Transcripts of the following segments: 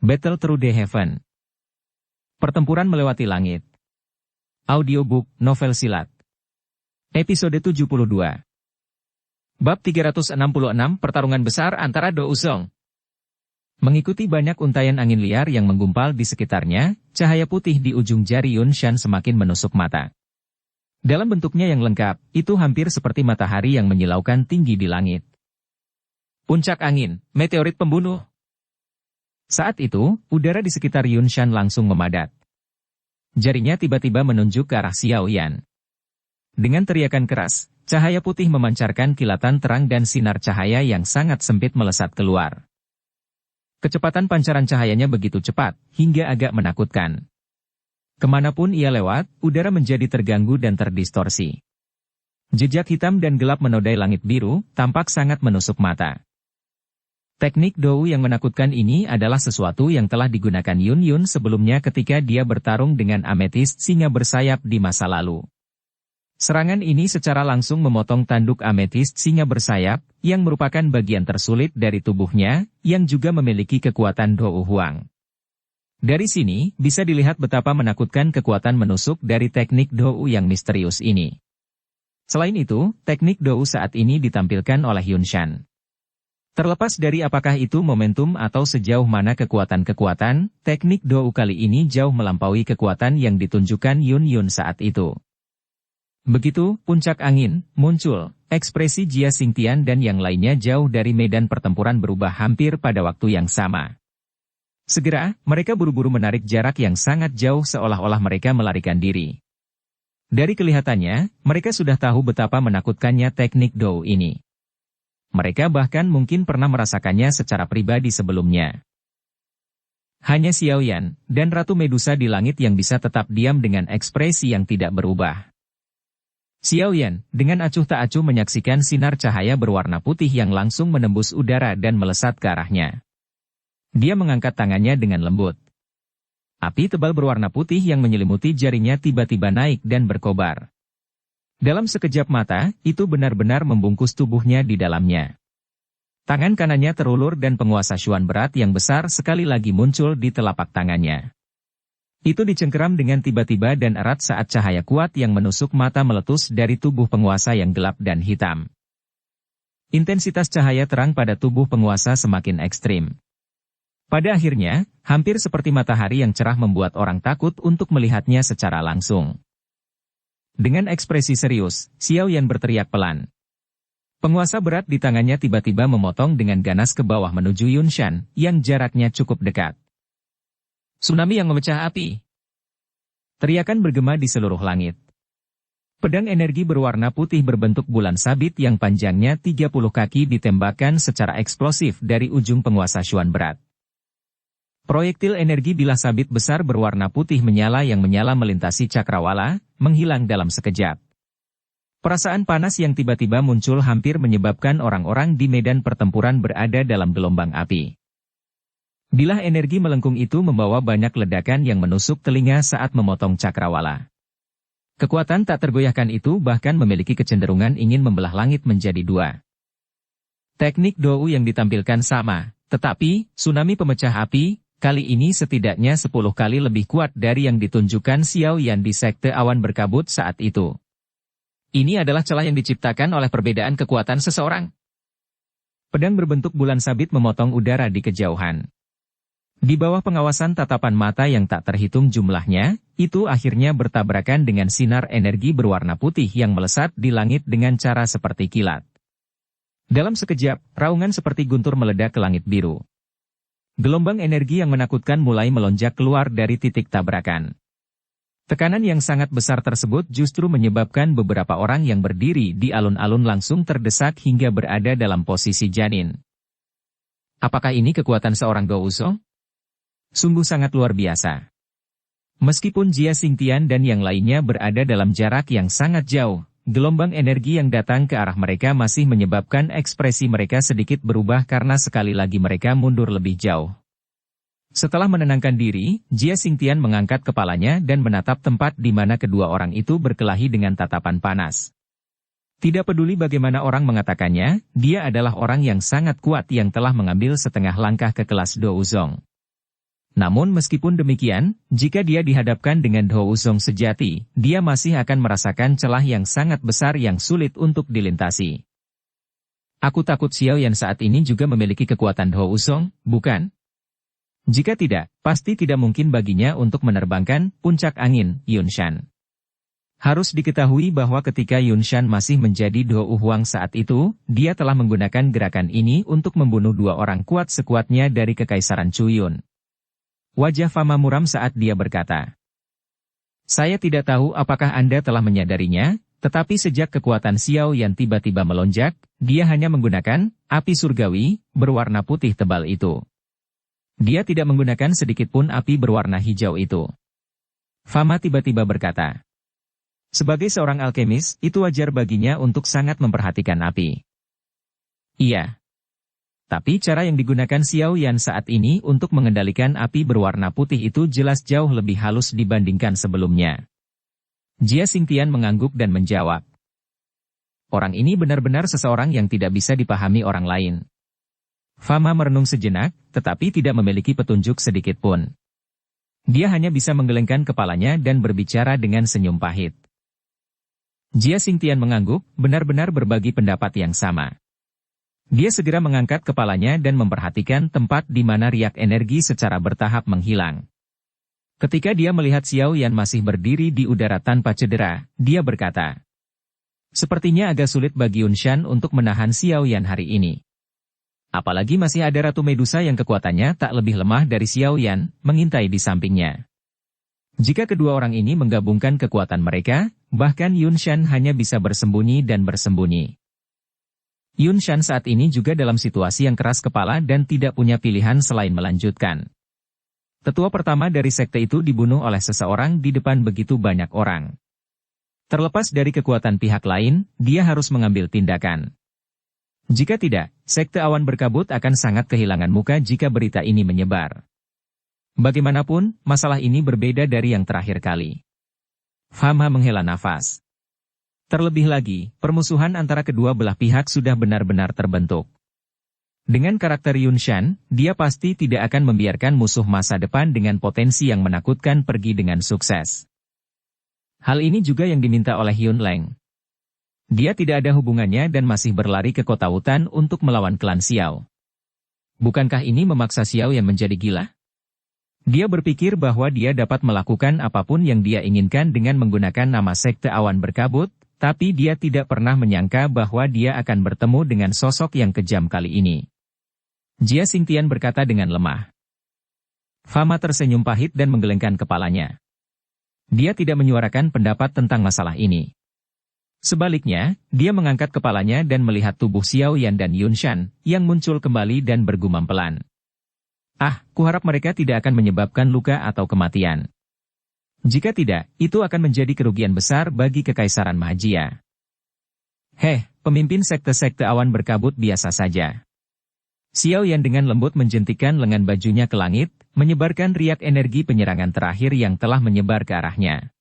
Battle Through the Heaven. Pertempuran melewati langit. Audiobook, novel silat. Episode 72. Bab 366 Pertarungan Besar antara Do Uzong. Mengikuti banyak untayan angin liar yang menggumpal di sekitarnya, cahaya putih di ujung jari Yun Shan semakin menusuk mata. Dalam bentuknya yang lengkap, itu hampir seperti matahari yang menyilaukan tinggi di langit. Puncak angin, meteorit pembunuh. Saat itu, udara di sekitar Yun Shan langsung memadat. Jarinya tiba-tiba menunjuk ke arah Xiao Yan. Dengan teriakan keras, cahaya putih memancarkan kilatan terang dan sinar cahaya yang sangat sempit melesat keluar. Kecepatan pancaran cahayanya begitu cepat, hingga agak menakutkan. Kemanapun ia lewat, udara menjadi terganggu dan terdistorsi. Jejak hitam dan gelap menodai langit biru, tampak sangat menusuk mata. Teknik Dou yang menakutkan ini adalah sesuatu yang telah digunakan Yun Yun sebelumnya ketika dia bertarung dengan ametist singa bersayap di masa lalu. Serangan ini secara langsung memotong tanduk ametist singa bersayap, yang merupakan bagian tersulit dari tubuhnya, yang juga memiliki kekuatan Dou Huang. Dari sini, bisa dilihat betapa menakutkan kekuatan menusuk dari teknik Dou yang misterius ini. Selain itu, teknik Dou saat ini ditampilkan oleh Yun Shan. Terlepas dari apakah itu momentum atau sejauh mana kekuatan-kekuatan, teknik Dou kali ini jauh melampaui kekuatan yang ditunjukkan Yun Yun saat itu. Begitu, puncak angin, muncul, ekspresi Jia Xingtian dan yang lainnya jauh dari medan pertempuran berubah hampir pada waktu yang sama. Segera, mereka buru-buru menarik jarak yang sangat jauh seolah-olah mereka melarikan diri. Dari kelihatannya, mereka sudah tahu betapa menakutkannya teknik Dou ini. Mereka bahkan mungkin pernah merasakannya secara pribadi sebelumnya. Hanya Xiao Yan dan Ratu Medusa di langit yang bisa tetap diam dengan ekspresi yang tidak berubah. Xiao Yan, dengan acuh tak acuh menyaksikan sinar cahaya berwarna putih yang langsung menembus udara dan melesat ke arahnya. Dia mengangkat tangannya dengan lembut. Api tebal berwarna putih yang menyelimuti jarinya tiba-tiba naik dan berkobar. Dalam sekejap mata, itu benar-benar membungkus tubuhnya di dalamnya. Tangan kanannya terulur dan penguasa Xuan berat yang besar sekali lagi muncul di telapak tangannya. Itu dicengkeram dengan tiba-tiba dan erat saat cahaya kuat yang menusuk mata meletus dari tubuh penguasa yang gelap dan hitam. Intensitas cahaya terang pada tubuh penguasa semakin ekstrim. Pada akhirnya, hampir seperti matahari yang cerah membuat orang takut untuk melihatnya secara langsung. Dengan ekspresi serius, Xiao Yan berteriak pelan. Penguasa berat di tangannya tiba-tiba memotong dengan ganas ke bawah menuju Yun Shan, yang jaraknya cukup dekat. Tsunami yang memecah api. Teriakan bergema di seluruh langit. Pedang energi berwarna putih berbentuk bulan sabit yang panjangnya 30 kaki ditembakkan secara eksplosif dari ujung penguasa Xuan berat. Proyektil energi bilah sabit besar berwarna putih menyala yang menyala melintasi cakrawala, menghilang dalam sekejap. Perasaan panas yang tiba-tiba muncul hampir menyebabkan orang-orang di medan pertempuran berada dalam gelombang api. Bilah energi melengkung itu membawa banyak ledakan yang menusuk telinga saat memotong cakrawala. Kekuatan tak tergoyahkan itu bahkan memiliki kecenderungan ingin membelah langit menjadi dua. Teknik Dou yang ditampilkan sama, tetapi, tsunami pemecah api, kali ini setidaknya 10 kali lebih kuat dari yang ditunjukkan Xiao Yan di Sekte Awan Berkabut saat itu. Ini adalah celah yang diciptakan oleh perbedaan kekuatan seseorang. Pedang berbentuk bulan sabit memotong udara di kejauhan. Di bawah pengawasan tatapan mata yang tak terhitung jumlahnya, itu akhirnya bertabrakan dengan sinar energi berwarna putih yang melesat di langit dengan cara seperti kilat. Dalam sekejap, raungan seperti guntur meledak ke langit biru. Gelombang energi yang menakutkan mulai melonjak keluar dari titik tabrakan. Tekanan yang sangat besar tersebut justru menyebabkan beberapa orang yang berdiri di alun-alun langsung terdesak hingga berada dalam posisi janin. Apakah ini kekuatan seorang Dou Uzong? Sungguh sangat luar biasa. Meskipun Jia Xingtian dan yang lainnya berada dalam jarak yang sangat jauh, gelombang energi yang datang ke arah mereka masih menyebabkan ekspresi mereka sedikit berubah karena sekali lagi mereka mundur lebih jauh. Setelah menenangkan diri, Jia Xingtian mengangkat kepalanya dan menatap tempat di mana kedua orang itu berkelahi dengan tatapan panas. Tidak peduli bagaimana orang mengatakannya, dia adalah orang yang sangat kuat yang telah mengambil setengah langkah ke kelas Do Uzong. Namun meskipun demikian, jika dia dihadapkan dengan Do Uzong sejati, dia masih akan merasakan celah yang sangat besar yang sulit untuk dilintasi. Aku takut Xiao Yan saat ini juga memiliki kekuatan Do Uzong, bukan? Jika tidak, pasti tidak mungkin baginya untuk menerbangkan puncak angin, Yunshan. Harus diketahui bahwa ketika Yunshan masih menjadi Do Huang saat itu, dia telah menggunakan gerakan ini untuk membunuh dua orang kuat sekuatnya dari Kekaisaran Chuyun. Wajah Fama muram saat dia berkata, "Saya tidak tahu apakah Anda telah menyadarinya, tetapi sejak kekuatan Xiao Yan tiba-tiba melonjak, dia hanya menggunakan api surgawi berwarna putih tebal itu. Dia tidak menggunakan sedikitpun api berwarna hijau itu." Fama tiba-tiba berkata, "Sebagai seorang alkemis, itu wajar baginya untuk sangat memperhatikan api." Iya. Tapi cara yang digunakan Xiao Yan saat ini untuk mengendalikan api berwarna putih itu jelas jauh lebih halus dibandingkan sebelumnya. Jia Xingtian mengangguk dan menjawab, "Orang ini benar-benar seseorang yang tidak bisa dipahami orang lain." Fama merenung sejenak, tetapi tidak memiliki petunjuk sedikit pun. Dia hanya bisa menggelengkan kepalanya dan berbicara dengan senyum pahit. Jia Xingtian mengangguk, benar-benar berbagi pendapat yang sama. Dia segera mengangkat kepalanya dan memperhatikan tempat di mana riak energi secara bertahap menghilang. Ketika dia melihat Xiao Yan masih berdiri di udara tanpa cedera, dia berkata, "Sepertinya agak sulit bagi Yunshan untuk menahan Xiao Yan hari ini. Apalagi masih ada Ratu Medusa yang kekuatannya tak lebih lemah dari Xiao Yan, mengintai di sampingnya. Jika kedua orang ini menggabungkan kekuatan mereka, bahkan Yunshan hanya bisa bersembunyi dan bersembunyi." Yunshan saat ini juga dalam situasi yang keras kepala dan tidak punya pilihan selain melanjutkan. Tetua pertama dari sekte itu dibunuh oleh seseorang di depan begitu banyak orang. Terlepas dari kekuatan pihak lain, dia harus mengambil tindakan. Jika tidak, sekte awan berkabut akan sangat kehilangan muka jika berita ini menyebar. Bagaimanapun, masalah ini berbeda dari yang terakhir kali. Fama menghela nafas. Terlebih lagi, permusuhan antara kedua belah pihak sudah benar-benar terbentuk. Dengan karakter Yunshan, dia pasti tidak akan membiarkan musuh masa depan dengan potensi yang menakutkan pergi dengan sukses. Hal ini juga yang diminta oleh Yun Leng. Dia tidak ada hubungannya dan masih berlari ke kota hutan untuk melawan klan Xiao. Bukankah ini memaksa Xiao yang menjadi gila? Dia berpikir bahwa dia dapat melakukan apapun yang dia inginkan dengan menggunakan nama sekte awan berkabut, tapi dia tidak pernah menyangka bahwa dia akan bertemu dengan sosok yang kejam kali ini. Jia Xingtian berkata dengan lemah. Fama tersenyum pahit dan menggelengkan kepalanya. Dia tidak menyuarakan pendapat tentang masalah ini. Sebaliknya, dia mengangkat kepalanya dan melihat tubuh Xiao Yan dan Yunshan, yang muncul kembali dan bergumam pelan. Kuharap mereka tidak akan menyebabkan luka atau kematian. Jika tidak, itu akan menjadi kerugian besar bagi Kekaisaran Mahajia. Pemimpin sekte-sekte awan berkabut biasa saja. Xiao Yan dengan lembut menjentikkan lengan bajunya ke langit, menyebarkan riak energi penyerangan terakhir yang telah menyebar ke arahnya.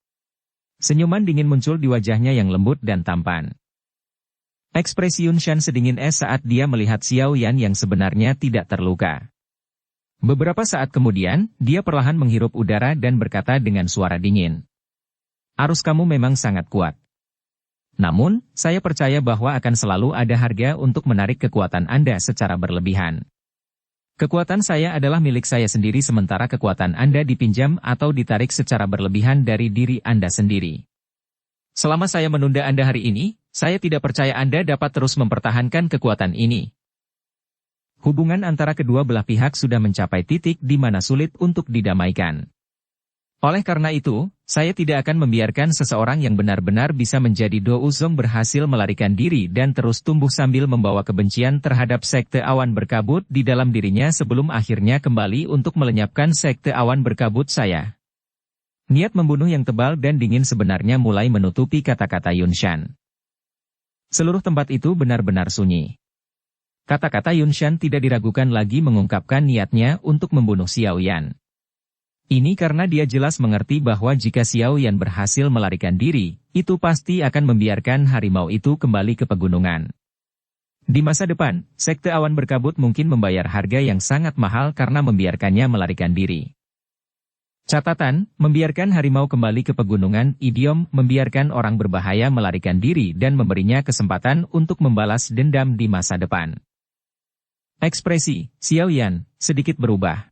Senyuman dingin muncul di wajahnya yang lembut dan tampan. Ekspresi Yunshan sedingin es saat dia melihat Xiao Yan yang sebenarnya tidak terluka. Beberapa saat kemudian, dia perlahan menghirup udara dan berkata dengan suara dingin. "Arus kamu memang sangat kuat. Namun, saya percaya bahwa akan selalu ada harga untuk menarik kekuatan Anda secara berlebihan. Kekuatan saya adalah milik saya sendiri sementara kekuatan Anda dipinjam atau ditarik secara berlebihan dari diri Anda sendiri. Selama saya menunda Anda hari ini, saya tidak percaya Anda dapat terus mempertahankan kekuatan ini." Hubungan antara kedua belah pihak sudah mencapai titik di mana sulit untuk didamaikan. Oleh karena itu, saya tidak akan membiarkan seseorang yang benar-benar bisa menjadi Do Uzong berhasil melarikan diri dan terus tumbuh sambil membawa kebencian terhadap sekte awan berkabut di dalam dirinya sebelum akhirnya kembali untuk melenyapkan sekte awan berkabut saya. Niat membunuh yang tebal dan dingin sebenarnya mulai menutupi kata-kata Yunshan. Seluruh tempat itu benar-benar sunyi. Kata-kata Yunshan tidak diragukan lagi mengungkapkan niatnya untuk membunuh Xiao Yan. Ini karena dia jelas mengerti bahwa jika Xiao Yan berhasil melarikan diri, itu pasti akan membiarkan harimau itu kembali ke pegunungan. Di masa depan, sekte awan berkabut mungkin membayar harga yang sangat mahal karena membiarkannya melarikan diri. Catatan, membiarkan harimau kembali ke pegunungan, idiom membiarkan orang berbahaya melarikan diri dan memberinya kesempatan untuk membalas dendam di masa depan. Ekspresi, Xiao Yan, sedikit berubah.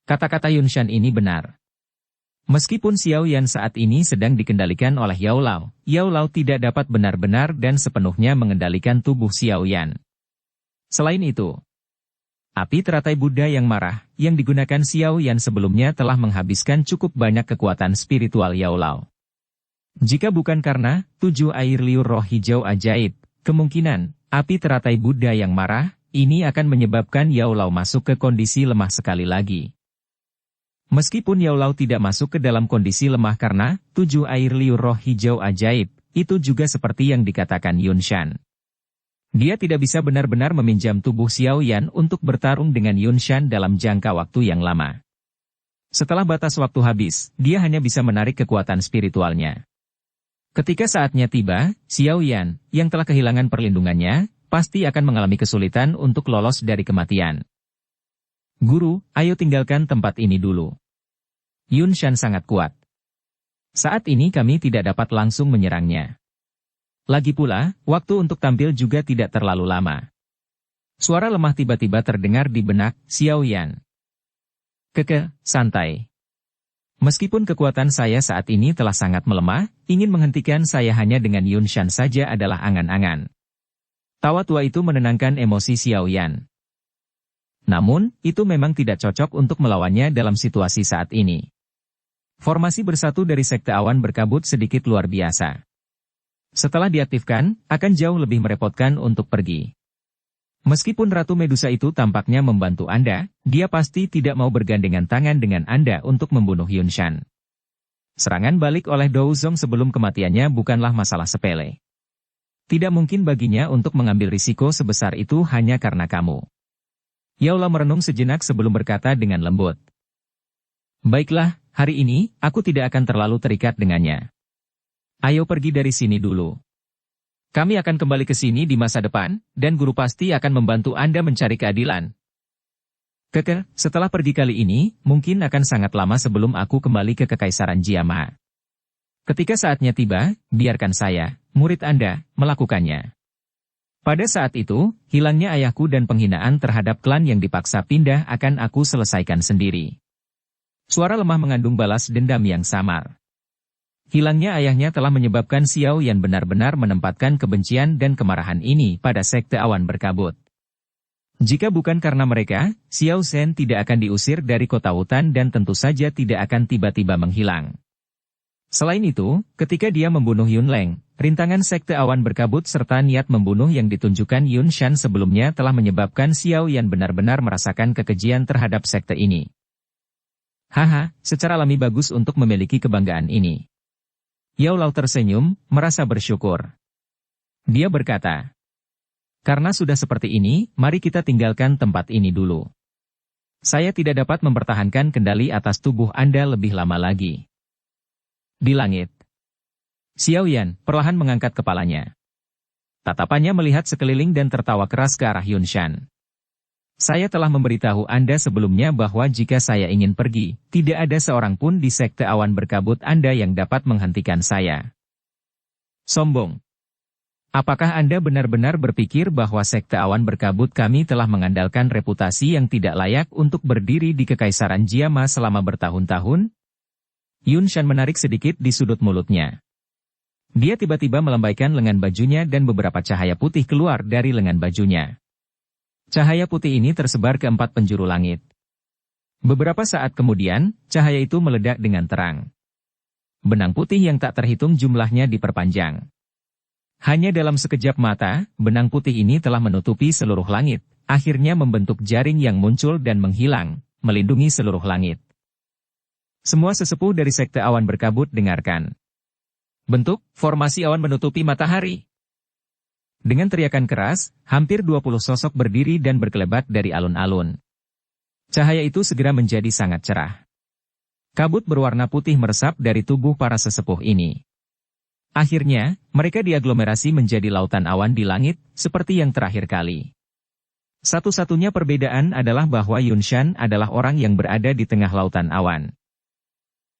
Kata-kata Yunshan ini benar. Meskipun Xiao Yan saat ini sedang dikendalikan oleh Yao Lao tidak dapat benar-benar dan sepenuhnya mengendalikan tubuh Xiao Yan. Selain itu, api teratai Buddha yang marah, yang digunakan Xiao Yan sebelumnya telah menghabiskan cukup banyak kekuatan spiritual Yao Lao. Jika bukan karena 7 air liur roh hijau ajaib, kemungkinan api teratai Buddha yang marah, ini akan menyebabkan Yao Lao masuk ke kondisi lemah sekali lagi. Meskipun Yao Lao tidak masuk ke dalam kondisi lemah karena 7 air liur roh hijau ajaib, itu juga seperti yang dikatakan Yunshan. Dia tidak bisa benar-benar meminjam tubuh Xiao Yan untuk bertarung dengan Yunshan dalam jangka waktu yang lama. Setelah batas waktu habis, dia hanya bisa menarik kekuatan spiritualnya. Ketika saatnya tiba, Xiao Yan, yang telah kehilangan perlindungannya, pasti akan mengalami kesulitan untuk lolos dari kematian. Guru, ayo tinggalkan tempat ini dulu. Yunshan sangat kuat. Saat ini kami tidak dapat langsung menyerangnya. Lagi pula, waktu untuk tampil juga tidak terlalu lama. Suara lemah tiba-tiba terdengar di benak Xiao Yan. Santai. Meskipun kekuatan saya saat ini telah sangat melemah, ingin menghentikan saya hanya dengan Yunshan saja adalah angan-angan. Tawa tua itu menenangkan emosi Xiao Yan. Namun, itu memang tidak cocok untuk melawannya dalam situasi saat ini. Formasi bersatu dari Sekte Awan Berkabut sedikit luar biasa. Setelah diaktifkan, akan jauh lebih merepotkan untuk pergi. Meskipun Ratu Medusa itu tampaknya membantu Anda, dia pasti tidak mau bergandengan tangan dengan Anda untuk membunuh Yunshan. Serangan balik oleh Dou Zong sebelum kematiannya bukanlah masalah sepele. Tidak mungkin baginya untuk mengambil risiko sebesar itu hanya karena kamu. Yao Lao merenung sejenak sebelum berkata dengan lembut. Baiklah, hari ini, aku tidak akan terlalu terikat dengannya. Ayo pergi dari sini dulu. Kami akan kembali ke sini di masa depan, dan guru pasti akan membantu Anda mencari keadilan. Setelah pergi kali ini, mungkin akan sangat lama sebelum aku kembali ke Kekaisaran Jiama. Ketika saatnya tiba, biarkan saya, murid Anda, melakukannya. Pada saat itu, hilangnya ayahku dan penghinaan terhadap klan yang dipaksa pindah akan aku selesaikan sendiri. Suara lemah mengandung balas dendam yang samar. Hilangnya ayahnya telah menyebabkan Xiao Yan benar-benar menempatkan kebencian dan kemarahan ini pada Sekte Awan Berkabut. Jika bukan karena mereka, Xiao Zhen tidak akan diusir dari kota hutan dan tentu saja tidak akan tiba-tiba menghilang. Selain itu, ketika dia membunuh Yun Leng, rintangan Sekte Awan Berkabut serta niat membunuh yang ditunjukkan Yunshan sebelumnya telah menyebabkan Xiao Yan benar-benar merasakan kekejian terhadap sekte ini. Haha, secara alami bagus untuk memiliki kebanggaan ini. Yao Lao tersenyum, merasa bersyukur. Dia berkata, karena sudah seperti ini, mari kita tinggalkan tempat ini dulu. Saya tidak dapat mempertahankan kendali atas tubuh Anda lebih lama lagi. Di langit, Xiao Yan perlahan mengangkat kepalanya. Tatapannya melihat sekeliling dan tertawa keras ke arah Yunshan. Saya telah memberitahu Anda sebelumnya bahwa jika saya ingin pergi, tidak ada seorang pun di Sekte Awan Berkabut Anda yang dapat menghentikan saya. Sombong. Apakah Anda benar-benar berpikir bahwa Sekte Awan Berkabut kami telah mengandalkan reputasi yang tidak layak untuk berdiri di Kekaisaran Jiama selama bertahun-tahun? Yunshan menarik sedikit di sudut mulutnya. Dia tiba-tiba melambaikan lengan bajunya dan beberapa cahaya putih keluar dari lengan bajunya. Cahaya putih ini tersebar ke 4 penjuru langit. Beberapa saat kemudian, cahaya itu meledak dengan terang. Benang putih yang tak terhitung jumlahnya diperpanjang. Hanya dalam sekejap mata, benang putih ini telah menutupi seluruh langit, akhirnya membentuk jaring yang muncul dan menghilang, melindungi seluruh langit. Semua sesepuh dari Sekte Awan Berkabut dengarkan. Bentuk, formasi awan menutupi matahari. Dengan teriakan keras, hampir 20 sosok berdiri dan berkelebat dari alun-alun. Cahaya itu segera menjadi sangat cerah. Kabut berwarna putih meresap dari tubuh para sesepuh ini. Akhirnya, mereka diaglomerasi menjadi lautan awan di langit, seperti yang terakhir kali. Satu-satunya perbedaan adalah bahwa Yunshan adalah orang yang berada di tengah lautan awan.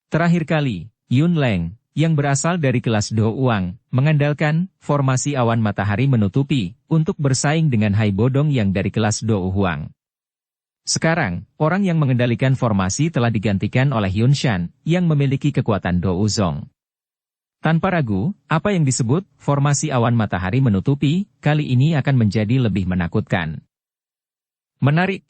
Terakhir kali, Yun Leng, yang berasal dari kelas Do Uang, mengandalkan formasi awan matahari menutupi untuk bersaing dengan Hai Bodong yang dari kelas Do Huang. Sekarang, orang yang mengendalikan formasi telah digantikan oleh Yun Shan, yang memiliki kekuatan Do Uzong. Tanpa ragu, apa yang disebut formasi awan matahari menutupi, kali ini akan menjadi lebih menakutkan. Menarik.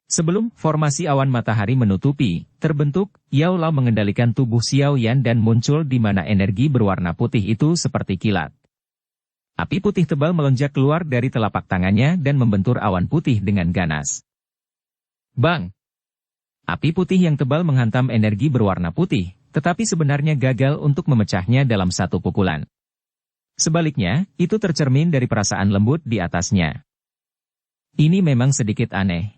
Sebelum formasi awan matahari menutupi, terbentuk, Yao Lao mengendalikan tubuh Xiao Yan dan muncul di mana energi berwarna putih itu seperti kilat. Api putih tebal melonjak keluar dari telapak tangannya dan membentur awan putih dengan ganas. Bang! Api putih yang tebal menghantam energi berwarna putih, tetapi sebenarnya gagal untuk memecahnya dalam satu pukulan. Sebaliknya, itu tercermin dari perasaan lembut di atasnya. Ini memang sedikit aneh.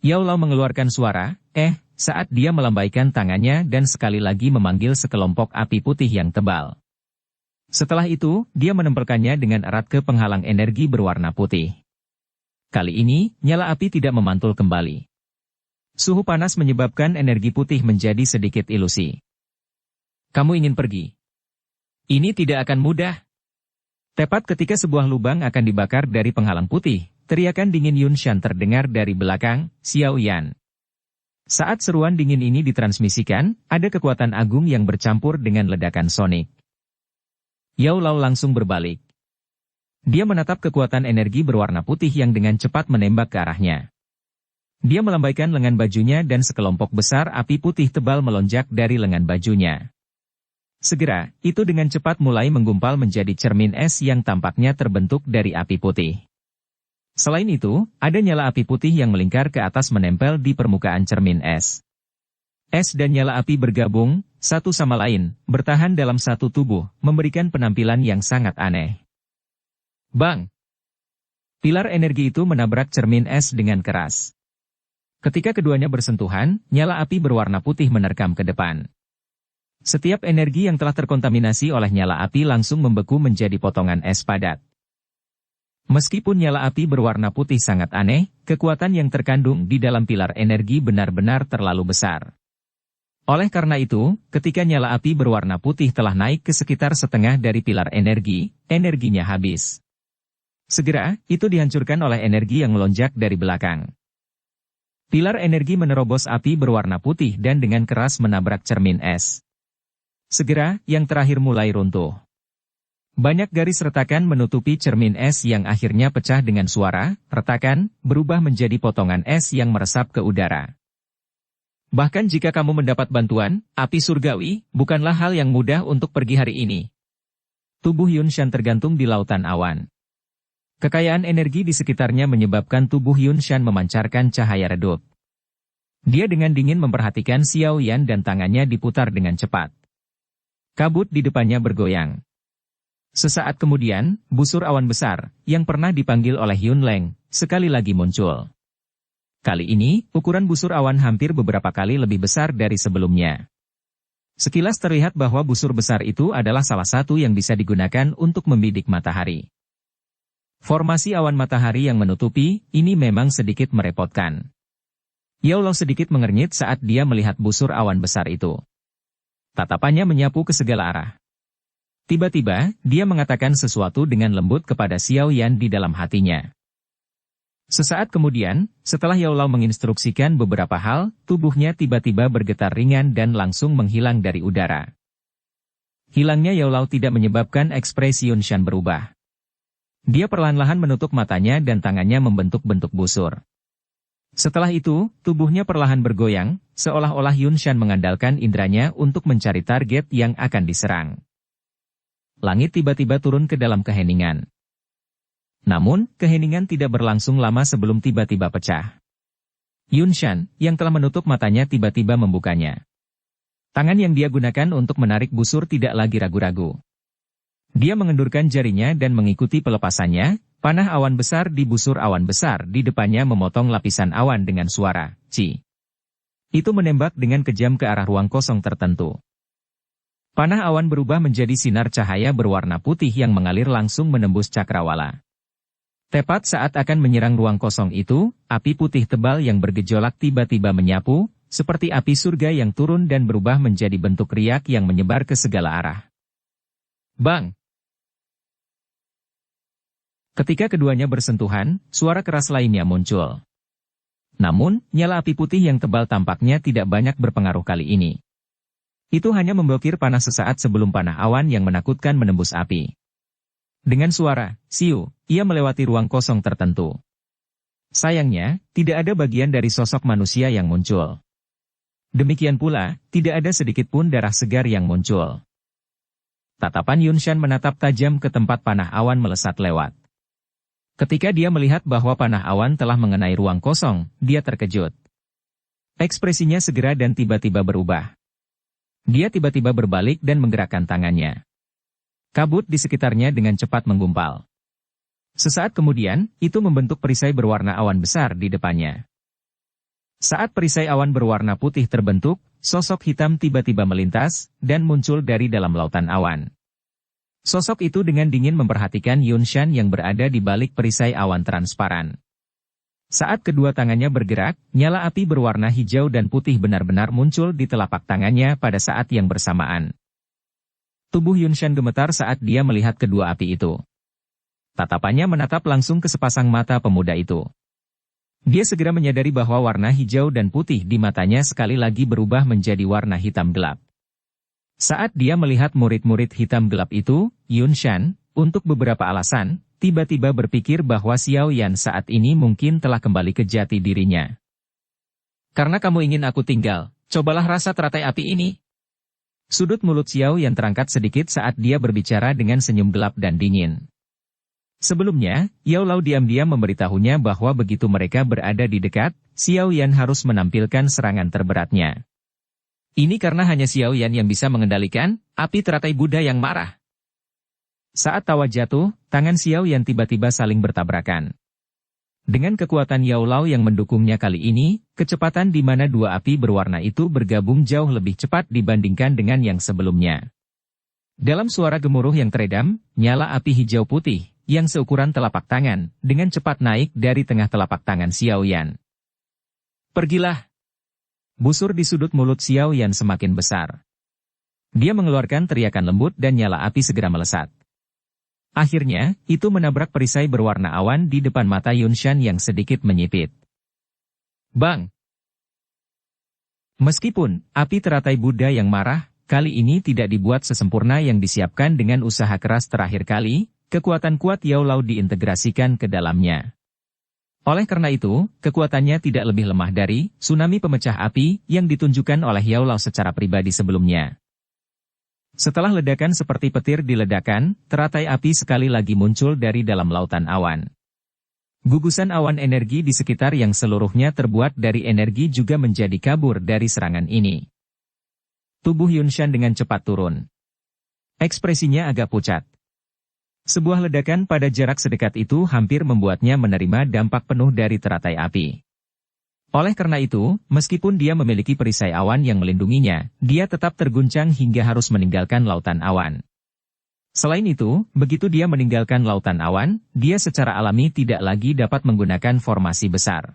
Yao Lao mengeluarkan suara, saat dia melambaikan tangannya dan sekali lagi memanggil sekelompok api putih yang tebal. Setelah itu, dia menempelkannya dengan erat ke penghalang energi berwarna putih. Kali ini, nyala api tidak memantul kembali. Suhu panas menyebabkan energi putih menjadi sedikit ilusi. Kamu ingin pergi? Ini tidak akan mudah. Tepat ketika sebuah lubang akan dibakar dari penghalang putih, teriakan dingin Yun Shan terdengar dari belakang Xiao Yan. Saat seruan dingin ini ditransmisikan, ada kekuatan agung yang bercampur dengan ledakan sonik. Yao Lao langsung berbalik. Dia menatap kekuatan energi berwarna putih yang dengan cepat menembak ke arahnya. Dia melambaikan lengan bajunya dan sekelompok besar api putih tebal melonjak dari lengan bajunya. Segera, itu dengan cepat mulai menggumpal menjadi cermin es yang tampaknya terbentuk dari api putih. Selain itu, ada nyala api putih yang melingkar ke atas menempel di permukaan cermin es. Es dan nyala api bergabung, satu sama lain, bertahan dalam satu tubuh, memberikan penampilan yang sangat aneh. Bang! Pilar energi itu menabrak cermin es dengan keras. Ketika keduanya bersentuhan, nyala api berwarna putih menerkam ke depan. Setiap energi yang telah terkontaminasi oleh nyala api langsung membeku menjadi potongan es padat. Meskipun nyala api berwarna putih sangat aneh, kekuatan yang terkandung di dalam pilar energi benar-benar terlalu besar. Oleh karena itu, ketika nyala api berwarna putih telah naik ke sekitar setengah dari pilar energi, energinya habis. Segera, itu dihancurkan oleh energi yang melonjak dari belakang. Pilar energi menerobos api berwarna putih dan dengan keras menabrak cermin es. Segera, yang terakhir mulai runtuh. Banyak garis retakan menutupi cermin es yang akhirnya pecah dengan suara, retakan, berubah menjadi potongan es yang meresap ke udara. Bahkan jika kamu mendapat bantuan, api surgawi, bukanlah hal yang mudah untuk pergi hari ini. Tubuh Yun Shan tergantung di lautan awan. Kekayaan energi di sekitarnya menyebabkan tubuh Yun Shan memancarkan cahaya redup. Dia dengan dingin memperhatikan Xiao Yan dan tangannya diputar dengan cepat. Kabut di depannya bergoyang. Sesaat kemudian, busur awan besar, yang pernah dipanggil oleh Yun Leng, sekali lagi muncul. Kali ini, ukuran busur awan hampir beberapa kali lebih besar dari sebelumnya. Sekilas terlihat bahwa busur besar itu adalah salah satu yang bisa digunakan untuk membidik matahari. Formasi awan matahari yang menutupi, ini memang sedikit merepotkan. Yao Lao sedikit mengernyit saat dia melihat busur awan besar itu. Tatapannya menyapu ke segala arah. Tiba-tiba, dia mengatakan sesuatu dengan lembut kepada Xiao Yan di dalam hatinya. Sesaat kemudian, setelah Yao Lao menginstruksikan beberapa hal, tubuhnya tiba-tiba bergetar ringan dan langsung menghilang dari udara. Hilangnya Yao Lao tidak menyebabkan ekspresi Yun Shan berubah. Dia perlahan-lahan menutup matanya dan tangannya membentuk-bentuk busur. Setelah itu, tubuhnya perlahan bergoyang, seolah-olah Yun Shan mengandalkan indranya untuk mencari target yang akan diserang. Langit tiba-tiba turun ke dalam keheningan. Namun, keheningan tidak berlangsung lama sebelum tiba-tiba pecah. Yun Shan, yang telah menutup matanya tiba-tiba membukanya. Tangan yang dia gunakan untuk menarik busur tidak lagi ragu-ragu. Dia mengendurkan jarinya dan mengikuti pelepasannya, panah awan besar di busur awan besar di depannya memotong lapisan awan dengan suara, "Ci." Itu menembak dengan kejam ke arah ruang kosong tertentu. Panah awan berubah menjadi sinar cahaya berwarna putih yang mengalir langsung menembus cakrawala. Tepat saat akan menyerang ruang kosong itu, api putih tebal yang bergejolak tiba-tiba menyapu, seperti api surga yang turun dan berubah menjadi bentuk riak yang menyebar ke segala arah. Bang! Ketika keduanya bersentuhan, suara keras lainnya muncul. Namun, nyala api putih yang tebal tampaknya tidak banyak berpengaruh kali ini. Itu hanya memblokir panas sesaat sebelum panah awan yang menakutkan menembus api. Dengan suara, siu, ia melewati ruang kosong tertentu. Sayangnya, tidak ada bagian dari sosok manusia yang muncul. Demikian pula, tidak ada sedikit pun darah segar yang muncul. Tatapan Yunshan menatap tajam ke tempat panah awan melesat lewat. Ketika dia melihat bahwa panah awan telah mengenai ruang kosong, dia terkejut. Ekspresinya segera dan tiba-tiba berubah. Dia tiba-tiba berbalik dan menggerakkan tangannya. Kabut di sekitarnya dengan cepat menggumpal. Sesaat kemudian, itu membentuk perisai berwarna awan besar di depannya. Saat perisai awan berwarna putih terbentuk, sosok hitam tiba-tiba melintas, dan muncul dari dalam lautan awan. Sosok itu dengan dingin memperhatikan Yunshan yang berada di balik perisai awan transparan. Saat kedua tangannya bergerak, nyala api berwarna hijau dan putih benar-benar muncul di telapak tangannya pada saat yang bersamaan. Tubuh Yunshan gemetar saat dia melihat kedua api itu. Tatapannya menatap langsung ke sepasang mata pemuda itu. Dia segera menyadari bahwa warna hijau dan putih di matanya sekali lagi berubah menjadi warna hitam gelap. Saat dia melihat murid-murid hitam gelap itu, Yunshan, untuk beberapa alasan, tiba-tiba berpikir bahwa Xiao Yan saat ini mungkin telah kembali ke jati dirinya. Karena kamu ingin aku tinggal, cobalah rasa teratai api ini. Sudut mulut Xiao Yan terangkat sedikit saat dia berbicara dengan senyum gelap dan dingin. Sebelumnya, Yao Lao diam-diam memberitahunya bahwa begitu mereka berada di dekat, Xiao Yan harus menampilkan serangan terberatnya. Ini karena hanya Xiao Yan yang bisa mengendalikan api teratai Buddha yang marah. Saat tawa jatuh, tangan Xiao Yan tiba-tiba saling bertabrakan. Dengan kekuatan Yao Lao yang mendukungnya kali ini, kecepatan di mana dua api berwarna itu bergabung jauh lebih cepat dibandingkan dengan yang sebelumnya. Dalam suara gemuruh yang teredam, nyala api hijau putih, yang seukuran telapak tangan, dengan cepat naik dari tengah telapak tangan Xiao Yan. Pergilah! Busur di sudut mulut Xiao Yan semakin besar. Dia mengeluarkan teriakan lembut dan nyala api segera melesat. Akhirnya, itu menabrak perisai berwarna awan di depan mata Yunshan yang sedikit menyipit. Bang! Meskipun api teratai Buddha yang marah, kali ini tidak dibuat sesempurna yang disiapkan dengan usaha keras terakhir kali, kekuatan kuat Yao Lao diintegrasikan ke dalamnya. Oleh karena itu, kekuatannya tidak lebih lemah dari tsunami pemecah api yang ditunjukkan oleh Yao Lao secara pribadi sebelumnya. Setelah ledakan seperti petir diledakkan, teratai api sekali lagi muncul dari dalam lautan awan. Gugusan awan energi di sekitar yang seluruhnya terbuat dari energi juga menjadi kabur dari serangan ini. Tubuh Yunshan dengan cepat turun. Ekspresinya agak pucat. Sebuah ledakan pada jarak sedekat itu hampir membuatnya menerima dampak penuh dari teratai api. Oleh karena itu, meskipun dia memiliki perisai awan yang melindunginya, dia tetap terguncang hingga harus meninggalkan lautan awan. Selain itu, begitu dia meninggalkan lautan awan, dia secara alami tidak lagi dapat menggunakan formasi besar.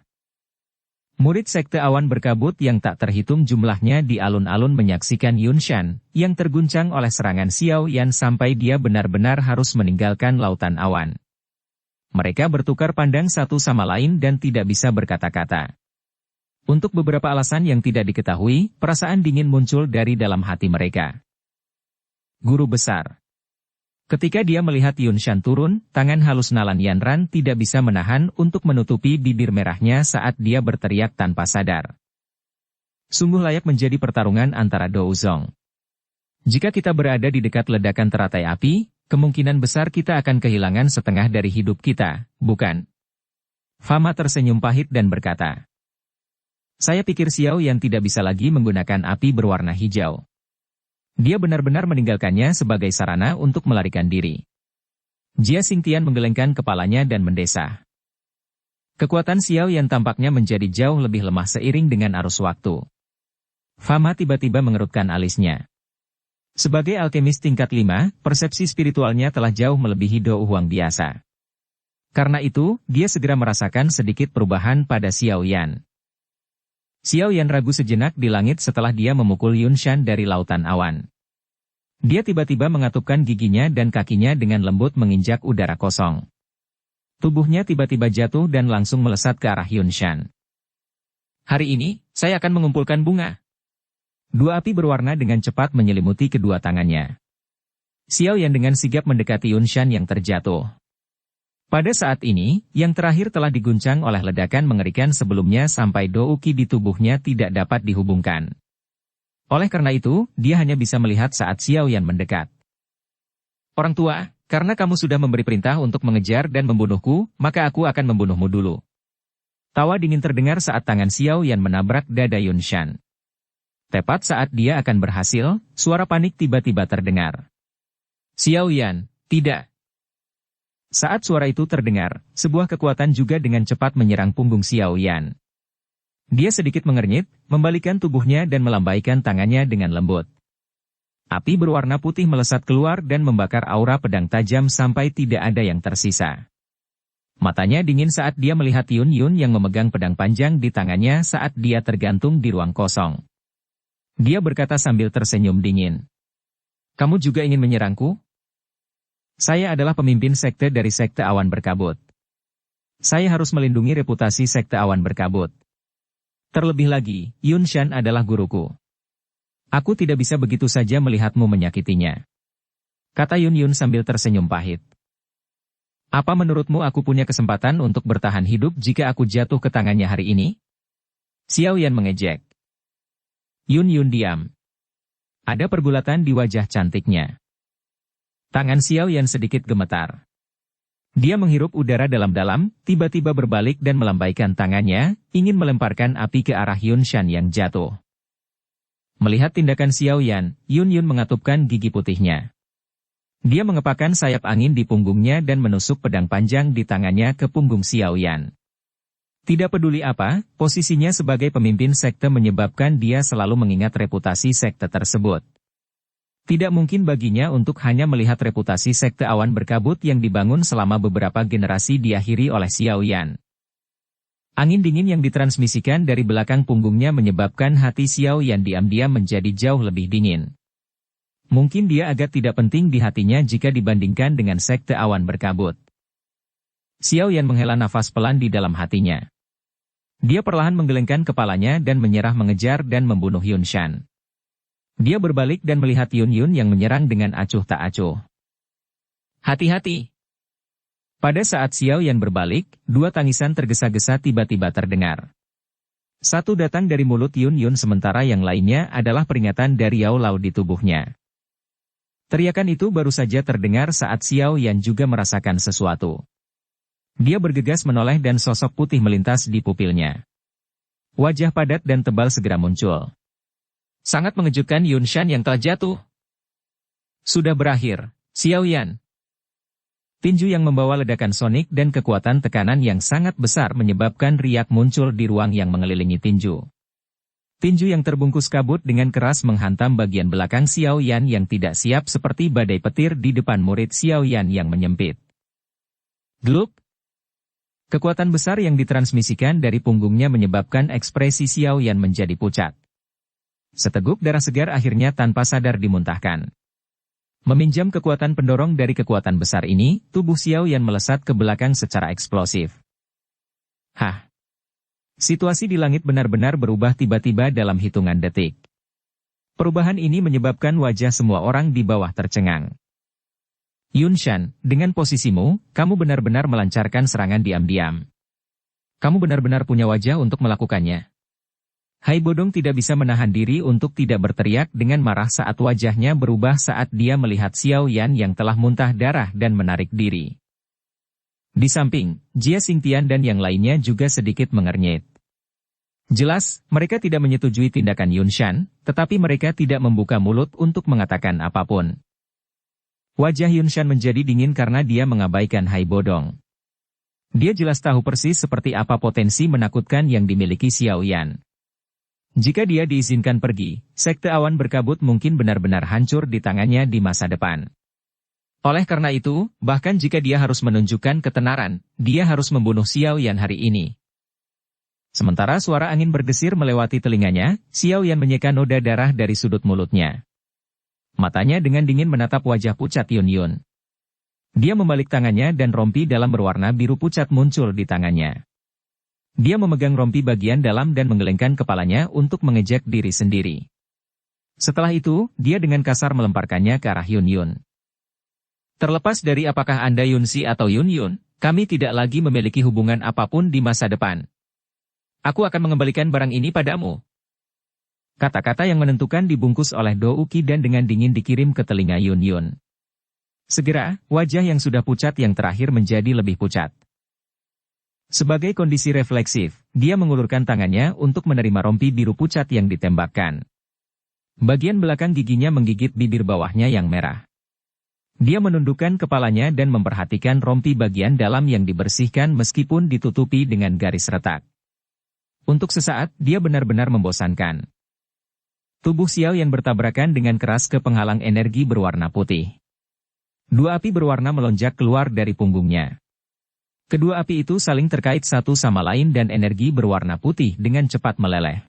Murid Sekte Awan Berkabut yang tak terhitung jumlahnya di alun-alun menyaksikan Yunshan, yang terguncang oleh serangan Xiao Yan sampai dia benar-benar harus meninggalkan lautan awan. Mereka bertukar pandang satu sama lain dan tidak bisa berkata-kata. Untuk beberapa alasan yang tidak diketahui, perasaan dingin muncul dari dalam hati mereka. Guru besar. Ketika dia melihat Yunshan turun, tangan halus Nalan Yanran tidak bisa menahan untuk menutupi bibir merahnya saat dia berteriak tanpa sadar. Sungguh layak menjadi pertarungan antara Douzong. Jika kita berada di dekat ledakan teratai api, kemungkinan besar kita akan kehilangan setengah dari hidup kita, bukan? Fama tersenyum pahit dan berkata. Saya pikir Xiao Yan tidak bisa lagi menggunakan api berwarna hijau. Dia benar-benar meninggalkannya sebagai sarana untuk melarikan diri. Jia Xingtian menggelengkan kepalanya dan mendesah. Kekuatan Xiao Yan tampaknya menjadi jauh lebih lemah seiring dengan arus waktu. Fama tiba-tiba mengerutkan alisnya. Sebagai alkemis tingkat 5, persepsi spiritualnya telah jauh melebihi Do Huang biasa. Karena itu, dia segera merasakan sedikit perubahan pada Xiao Yan. Xiao Yan ragu sejenak di langit setelah dia memukul Yunshan dari lautan awan. Dia tiba-tiba mengatupkan giginya dan kakinya dengan lembut menginjak udara kosong. Tubuhnya tiba-tiba jatuh dan langsung melesat ke arah Yunshan. Hari ini, saya akan mengumpulkan bunga. Dua api berwarna dengan cepat menyelimuti kedua tangannya. Xiao Yan dengan sigap mendekati Yunshan yang terjatuh. Pada saat ini, yang terakhir telah diguncang oleh ledakan mengerikan sebelumnya sampai douki di tubuhnya tidak dapat dihubungkan. Oleh karena itu, dia hanya bisa melihat saat Xiao Yan mendekat. Orang tua, karena kamu sudah memberi perintah untuk mengejar dan membunuhku, maka aku akan membunuhmu dulu. Tawa dingin terdengar saat tangan Xiao Yan menabrak dada Yunshan. Tepat saat dia akan berhasil, suara panik tiba-tiba terdengar. Xiao Yan, tidak. Saat suara itu terdengar, sebuah kekuatan juga dengan cepat menyerang punggung Xiao Yan. Dia sedikit mengernyit, membalikkan tubuhnya dan melambaikan tangannya dengan lembut. Api berwarna putih melesat keluar dan membakar aura pedang tajam sampai tidak ada yang tersisa. Matanya dingin saat dia melihat Yun Yun yang memegang pedang panjang di tangannya saat dia tergantung di ruang kosong. Dia berkata sambil tersenyum dingin. Kamu juga ingin menyerangku? Saya adalah pemimpin sekte dari sekte awan berkabut. Saya harus melindungi reputasi sekte awan berkabut. Terlebih lagi, Yunshan adalah guruku. Aku tidak bisa begitu saja melihatmu menyakitinya. Kata Yun Yun sambil tersenyum pahit. Apa menurutmu aku punya kesempatan untuk bertahan hidup jika aku jatuh ke tangannya hari ini? Xiao Yan mengejek. Yun Yun diam. Ada pergulatan di wajah cantiknya. Tangan Xiao Yan sedikit gemetar. Dia menghirup udara dalam-dalam, tiba-tiba berbalik dan melambaikan tangannya, ingin melemparkan api ke arah Yunshan yang jatuh. Melihat tindakan Xiao Yan, Yun Yun mengatupkan gigi putihnya. Dia mengepakkan sayap angin di punggungnya dan menusuk pedang panjang di tangannya ke punggung Xiao Yan. Tidak peduli apa, posisinya sebagai pemimpin sekte menyebabkan dia selalu mengingat reputasi sekte tersebut. Tidak mungkin baginya untuk hanya melihat reputasi sekte awan berkabut yang dibangun selama beberapa generasi diakhiri oleh Xiao Yan. Angin dingin yang ditransmisikan dari belakang punggungnya menyebabkan hati Xiao Yan diam-diam menjadi jauh lebih dingin. Mungkin dia agak tidak penting di hatinya jika dibandingkan dengan sekte awan berkabut. Xiao Yan menghela nafas pelan di dalam hatinya. Dia perlahan menggelengkan kepalanya dan menyerah mengejar dan membunuh Yunshan. Dia berbalik dan melihat Yun Yun yang menyerang dengan acuh tak acuh. Hati-hati! Pada saat Xiao Yan berbalik, dua tangisan tergesa-gesa tiba-tiba terdengar. Satu datang dari mulut Yun Yun sementara yang lainnya adalah peringatan dari Yao Lao di tubuhnya. Teriakan itu baru saja terdengar saat Xiao Yan juga merasakan sesuatu. Dia bergegas menoleh dan sosok putih melintas di pupilnya. Wajah padat dan tebal segera muncul. Sangat mengejutkan Yunshan yang telah jatuh. Sudah berakhir, Xiao Yan. Tinju yang membawa ledakan sonik dan kekuatan tekanan yang sangat besar menyebabkan riak muncul di ruang yang mengelilingi tinju. Tinju yang terbungkus kabut dengan keras menghantam bagian belakang Xiao Yan yang tidak siap seperti badai petir di depan murid Xiao Yan yang menyempit. Gluk! Kekuatan besar yang ditransmisikan dari punggungnya menyebabkan ekspresi Xiao Yan menjadi pucat. Seteguk darah segar akhirnya tanpa sadar dimuntahkan. Meminjam kekuatan pendorong dari kekuatan besar ini, tubuh Xiao Yan melesat ke belakang secara eksplosif. Hah! Situasi di langit benar-benar berubah tiba-tiba dalam hitungan detik. Perubahan ini menyebabkan wajah semua orang di bawah tercengang. Yunshan, dengan posisimu, kamu benar-benar melancarkan serangan diam-diam. Kamu benar-benar punya wajah untuk melakukannya. Hai Bodong tidak bisa menahan diri untuk tidak berteriak dengan marah saat wajahnya berubah saat dia melihat Xiao Yan yang telah muntah darah dan menarik diri. Di samping, Jia Xingtian dan yang lainnya juga sedikit mengernyit. Jelas, mereka tidak menyetujui tindakan Yunshan, tetapi mereka tidak membuka mulut untuk mengatakan apapun. Wajah Yunshan menjadi dingin karena dia mengabaikan Hai Bodong. Dia jelas tahu persis seperti apa potensi menakutkan yang dimiliki Xiao Yan. Jika dia diizinkan pergi, sekte awan berkabut mungkin benar-benar hancur di tangannya di masa depan. Oleh karena itu, bahkan jika dia harus menunjukkan ketenaran, dia harus membunuh Xiao Yan hari ini. Sementara suara angin berdesir melewati telinganya, Xiao Yan menyeka noda darah dari sudut mulutnya. Matanya dengan dingin menatap wajah pucat Yun Yun. Dia membalik tangannya dan rompi dalam berwarna biru pucat muncul di tangannya. Dia memegang rompi bagian dalam dan menggelengkan kepalanya untuk mengejek diri sendiri. Setelah itu, dia dengan kasar melemparkannya ke arah Yun Yun. Terlepas dari apakah Anda Yunxi atau Yun Yun, kami tidak lagi memiliki hubungan apapun di masa depan. Aku akan mengembalikan barang ini padamu. Kata-kata yang menentukan dibungkus oleh Do Uki dan dengan dingin dikirim ke telinga Yun Yun. Segera, wajah yang sudah pucat yang terakhir menjadi lebih pucat. Sebagai kondisi refleksif, dia mengulurkan tangannya untuk menerima rompi biru pucat yang ditembakkan. Bagian belakang giginya menggigit bibir bawahnya yang merah. Dia menundukkan kepalanya dan memperhatikan rompi bagian dalam yang dibersihkan meskipun ditutupi dengan garis retak. Untuk sesaat, dia benar-benar membosankan. Tubuh Xiao Yan bertabrakan dengan keras ke penghalang energi berwarna putih. Dua api berwarna melonjak keluar dari punggungnya. Kedua api itu saling terkait satu sama lain dan energi berwarna putih dengan cepat meleleh.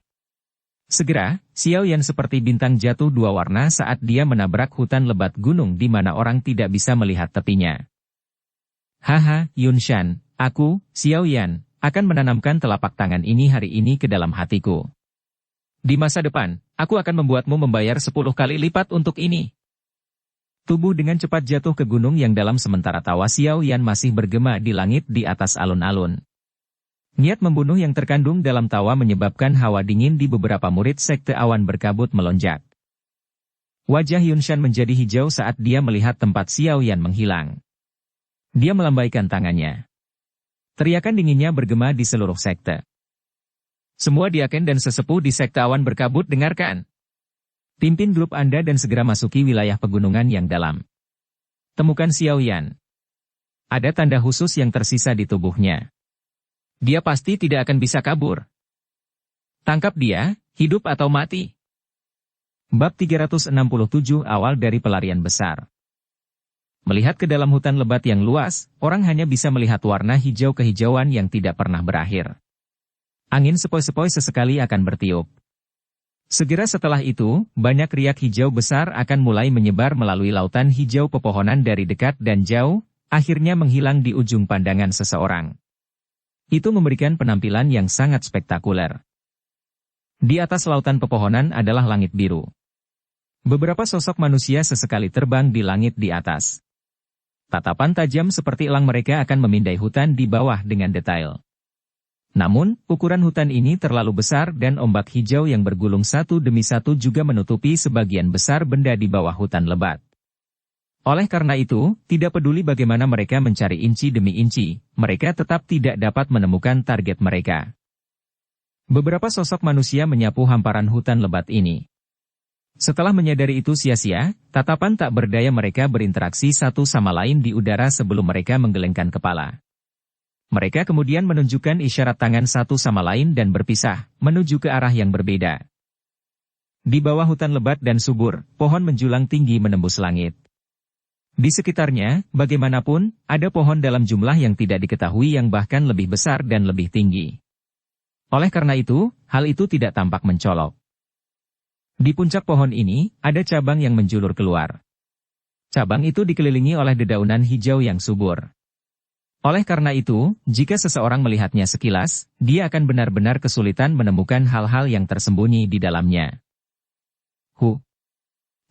Segera, Xiao Yan seperti bintang jatuh dua warna saat dia menabrak hutan lebat gunung di mana orang tidak bisa melihat tepinya. Haha, Yun Shan, aku, Xiao Yan, akan menanamkan telapak tangan ini hari ini ke dalam hatiku. Di masa depan, aku akan membuatmu membayar 10 kali lipat untuk ini. Tubuh dengan cepat jatuh ke gunung yang dalam sementara tawa Xiao Yan masih bergema di langit di atas alun-alun. Niat membunuh yang terkandung dalam tawa menyebabkan hawa dingin di beberapa murid sekte awan berkabut melonjak. Wajah Yun Shan menjadi hijau saat dia melihat tempat Xiao Yan menghilang. Dia melambaikan tangannya. Teriakan dinginnya bergema di seluruh sekte. Semua diaken dan sesepuh di sekte awan berkabut dengarkan. Pimpin grup Anda dan segera masuki wilayah pegunungan yang dalam. Temukan Xiao Yan. Ada tanda khusus yang tersisa di tubuhnya. Dia pasti tidak akan bisa kabur. Tangkap dia, hidup atau mati. Bab 367 awal dari pelarian besar. Melihat ke dalam hutan lebat yang luas, orang hanya bisa melihat warna hijau kehijauan yang tidak pernah berakhir. Angin sepoi-sepoi sesekali akan bertiup. Segera setelah itu, banyak riak hijau besar akan mulai menyebar melalui lautan hijau pepohonan dari dekat dan jauh, akhirnya menghilang di ujung pandangan seseorang. Itu memberikan penampilan yang sangat spektakuler. Di atas lautan pepohonan adalah langit biru. Beberapa sosok manusia sesekali terbang di langit di atas. Tatapan tajam seperti elang mereka akan memindai hutan di bawah dengan detail. Namun, ukuran hutan ini terlalu besar dan ombak hijau yang bergulung satu demi satu juga menutupi sebagian besar benda di bawah hutan lebat. Oleh karena itu, tidak peduli bagaimana mereka mencari inci demi inci, mereka tetap tidak dapat menemukan target mereka. Beberapa sosok manusia menyapu hamparan hutan lebat ini. Setelah menyadari itu sia-sia, tatapan tak berdaya mereka berinteraksi satu sama lain di udara sebelum mereka menggelengkan kepala. Mereka kemudian menunjukkan isyarat tangan satu sama lain dan berpisah, menuju ke arah yang berbeda. Di bawah hutan lebat dan subur, pohon menjulang tinggi menembus langit. Di sekitarnya, bagaimanapun, ada pohon dalam jumlah yang tidak diketahui yang bahkan lebih besar dan lebih tinggi. Oleh karena itu, hal itu tidak tampak mencolok. Di puncak pohon ini, ada cabang yang menjulur keluar. Cabang itu dikelilingi oleh dedaunan hijau yang subur. Oleh karena itu, jika seseorang melihatnya sekilas, dia akan benar-benar kesulitan menemukan hal-hal yang tersembunyi di dalamnya.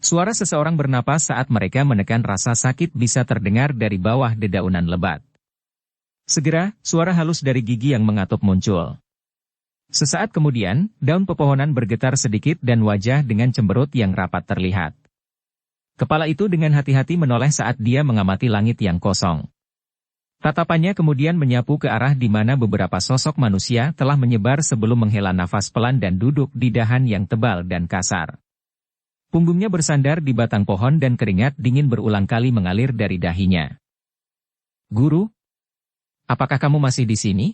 Suara seseorang bernapas saat mereka menekan rasa sakit bisa terdengar dari bawah dedaunan lebat. Segera, suara halus dari gigi yang mengatup muncul. Sesaat kemudian, daun pepohonan bergetar sedikit dan wajah dengan cemberut yang rapat terlihat. Kepala itu dengan hati-hati menoleh saat dia mengamati langit yang kosong. Tatapannya kemudian menyapu ke arah di mana beberapa sosok manusia telah menyebar sebelum menghela nafas pelan dan duduk di dahan yang tebal dan kasar. Punggungnya bersandar di batang pohon dan keringat dingin berulang kali mengalir dari dahinya. Guru? Apakah kamu masih di sini?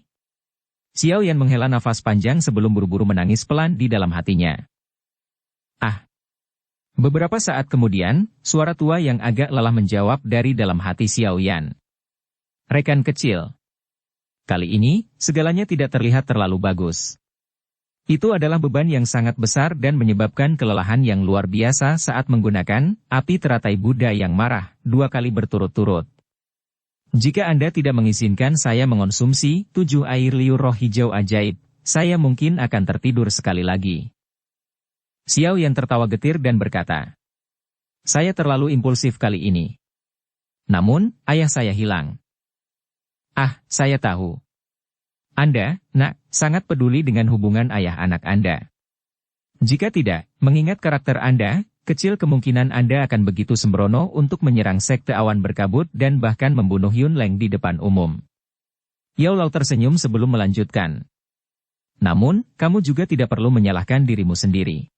Xiao Yan menghela nafas panjang sebelum buru-buru menangis pelan di dalam hatinya. Ah! Beberapa saat kemudian, suara tua yang agak lelah menjawab dari dalam hati Xiao Yan. Rekan kecil. Kali ini, segalanya tidak terlihat terlalu bagus. Itu adalah beban yang sangat besar dan menyebabkan kelelahan yang luar biasa saat menggunakan api teratai Buddha yang marah 2 kali berturut-turut. Jika Anda tidak mengizinkan saya mengonsumsi 7 air liur roh hijau ajaib, saya mungkin akan tertidur sekali lagi. Xiao Yan tertawa getir dan berkata, saya terlalu impulsif kali ini. Namun, ayah saya hilang. Ah, saya tahu. Anda, nak, sangat peduli dengan hubungan ayah anak Anda. Jika tidak, mengingat karakter Anda, kecil kemungkinan Anda akan begitu sembrono untuk menyerang sekte awan berkabut dan bahkan membunuh Yun Leng di depan umum. Yao Lao tersenyum sebelum melanjutkan. Namun, kamu juga tidak perlu menyalahkan dirimu sendiri.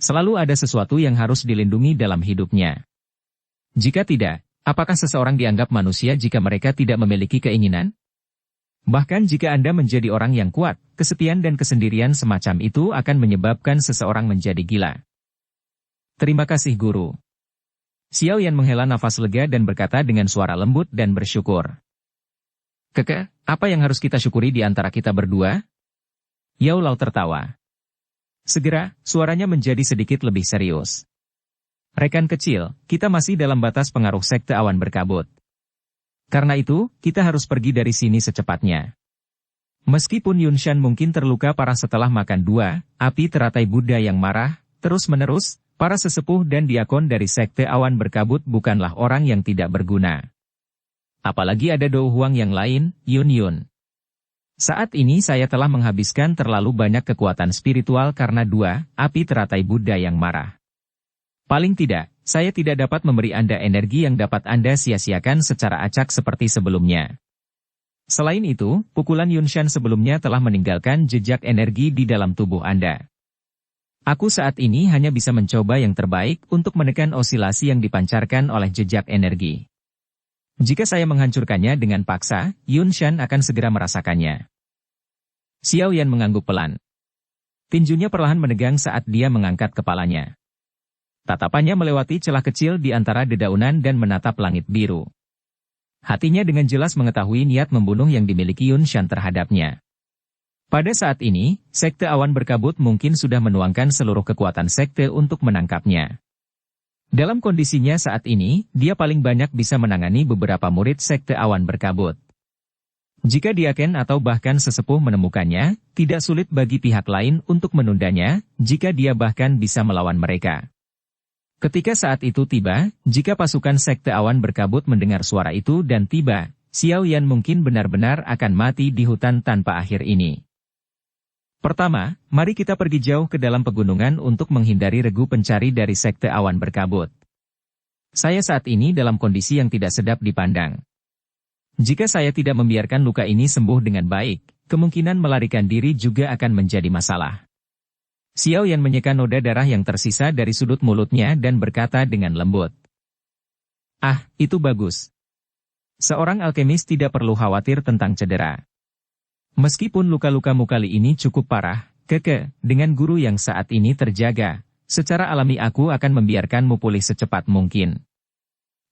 Selalu ada sesuatu yang harus dilindungi dalam hidupnya. Jika tidak, apakah seseorang dianggap manusia jika mereka tidak memiliki keinginan? Bahkan jika Anda menjadi orang yang kuat, kesepian dan kesendirian semacam itu akan menyebabkan seseorang menjadi gila. Terima kasih guru. Xiao Yan menghela nafas lega dan berkata dengan suara lembut dan bersyukur. Keke, apa yang harus kita syukuri di antara kita berdua? Yao Lao tertawa. Segera, suaranya menjadi sedikit lebih serius. Rekan kecil, kita masih dalam batas pengaruh sekte awan berkabut. Karena itu, kita harus pergi dari sini secepatnya. Meskipun Yunshan mungkin terluka parah setelah makan 2 api teratai Buddha yang marah, terus-menerus, para sesepuh dan diakon dari sekte awan berkabut bukanlah orang yang tidak berguna. Apalagi ada Do Huang yang lain, Yun. Saat ini saya telah menghabiskan terlalu banyak kekuatan spiritual karena 2 api teratai Buddha yang marah. Paling tidak, saya tidak dapat memberi Anda energi yang dapat Anda sia-siakan secara acak seperti sebelumnya. Selain itu, pukulan Yunshan sebelumnya telah meninggalkan jejak energi di dalam tubuh Anda. Aku saat ini hanya bisa mencoba yang terbaik untuk menekan osilasi yang dipancarkan oleh jejak energi. Jika saya menghancurkannya dengan paksa, Yunshan akan segera merasakannya. Xiao Yan mengangguk pelan. Tinjunya perlahan menegang saat dia mengangkat kepalanya. Tatapannya melewati celah kecil di antara dedaunan dan menatap langit biru. Hatinya dengan jelas mengetahui niat membunuh yang dimiliki Yunshan terhadapnya. Pada saat ini, sekte awan berkabut mungkin sudah menuangkan seluruh kekuatan sekte untuk menangkapnya. Dalam kondisinya saat ini, dia paling banyak bisa menangani beberapa murid sekte awan berkabut. Jika diaken atau bahkan sesepuh menemukannya, tidak sulit bagi pihak lain untuk menundanya, jika dia bahkan bisa melawan mereka. Ketika saat itu tiba, jika pasukan sekte awan berkabut mendengar suara itu dan tiba, Xiao Yan mungkin benar-benar akan mati di hutan tanpa akhir ini. Pertama, mari kita pergi jauh ke dalam pegunungan untuk menghindari regu pencari dari sekte awan berkabut. Saya saat ini dalam kondisi yang tidak sedap dipandang. Jika saya tidak membiarkan luka ini sembuh dengan baik, kemungkinan melarikan diri juga akan menjadi masalah. Xiao Yan menyeka noda darah yang tersisa dari sudut mulutnya dan berkata dengan lembut. Ah, itu bagus. Seorang alkemis tidak perlu khawatir tentang cedera. Meskipun luka-lukamu kali ini cukup parah, Keke, dengan guru yang saat ini terjaga, secara alami aku akan membiarkanmu pulih secepat mungkin.